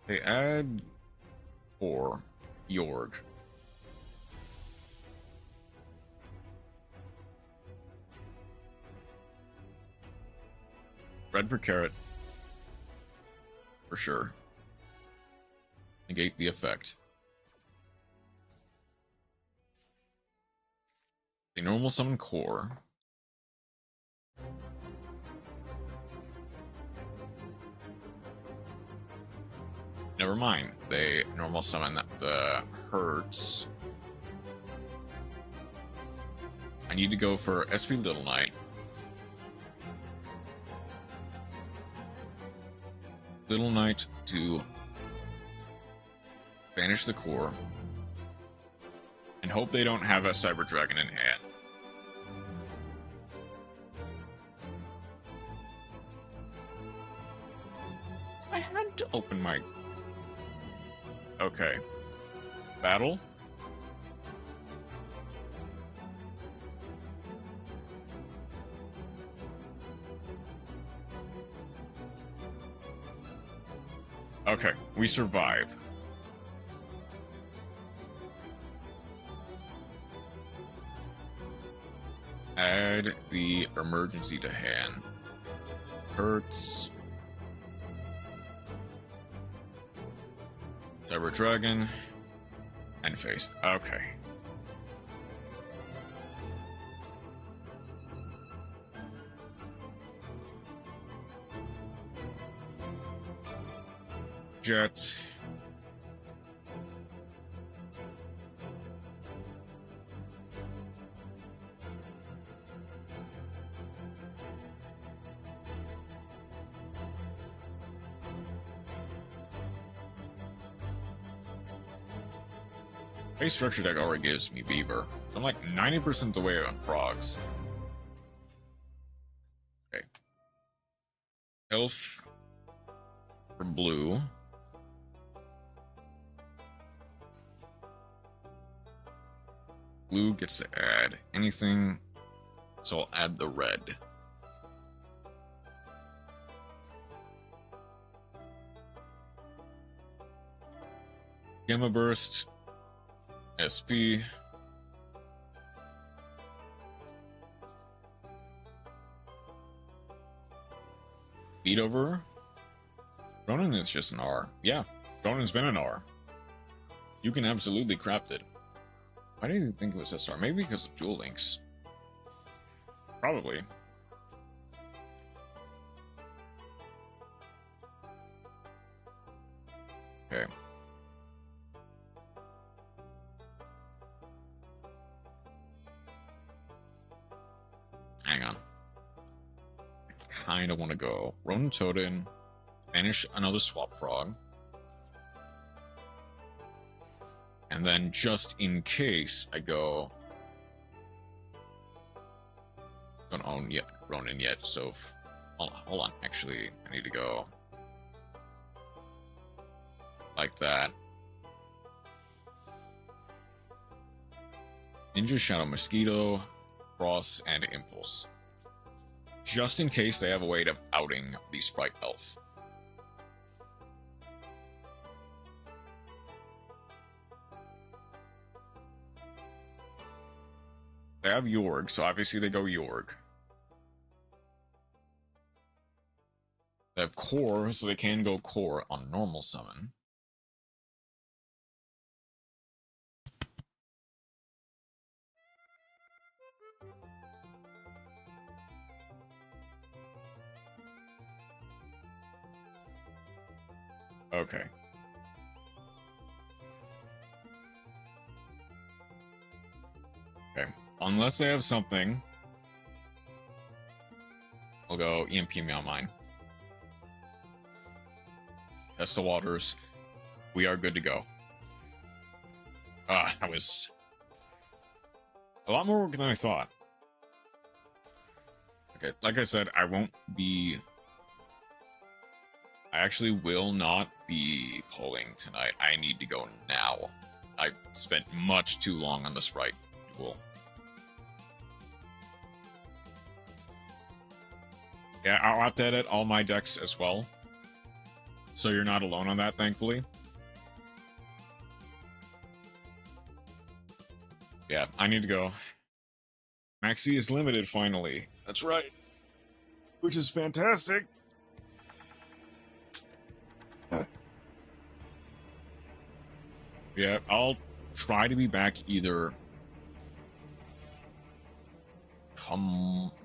They add 4 Yorg. Red for carrot. For sure. Negate the effect. A normal summon core. Never mind. They normal summon the hurts. I need to go for SP Little Knight. Little Knight to banish the core. And hope they don't have a Cyber Dragon in hand. I had to open my... Okay. Battle? Okay, we survive. Add the emergency to hand. Hurts. Cyber Dragon. And face. Okay. Jet. Base structure deck already gives me Beaver, so I'm like 90% the way on frogs. Okay. Elf for blue. Blue gets to add anything, so I'll add the red. Gamma Burst, SP. Beat over. Ronin is just an R. Yeah, Ronin's been an R. You can absolutely craft it. Why did you think it was SR? Maybe because of Duel Links. Probably. Okay. Hang on. I kind of want to go Ronin Totem, banish another Swap Frog, and then just in case I go, don't own yet Ronin yet, so hold on. Actually, I need to go like that. Ninja, Shadow Mosquito, Cross, and Impulse. Just in case they have a way of outing the Sprite Elf. They have Yorg, so obviously they go Yorg. They have Core, so they can go Core on normal summon. Okay. Okay. Unless they have something, I'll go EMP me on mine. Test the waters. We are good to go. That was a lot more work than I thought. Okay, like I said, I actually will not be pulling tonight. I need to go now. I spent much too long on the Sprite Duel. Yeah, I'll have to edit all my decks as well. So you're not alone on that, thankfully. Yeah, I need to go. Maxi is limited, finally. That's right. Which is fantastic. Yeah, I'll try to be back either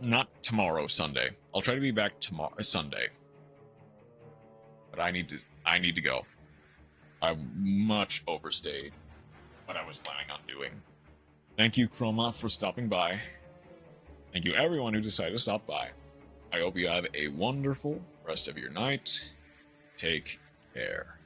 not tomorrow, Sunday. I'll try to be back tomorrow, Sunday. But I need to go. I much overstayed what I was planning on doing. Thank you, Chroma, for stopping by. Thank you, everyone who decided to stop by. I hope you have a wonderful rest of your night. Take care.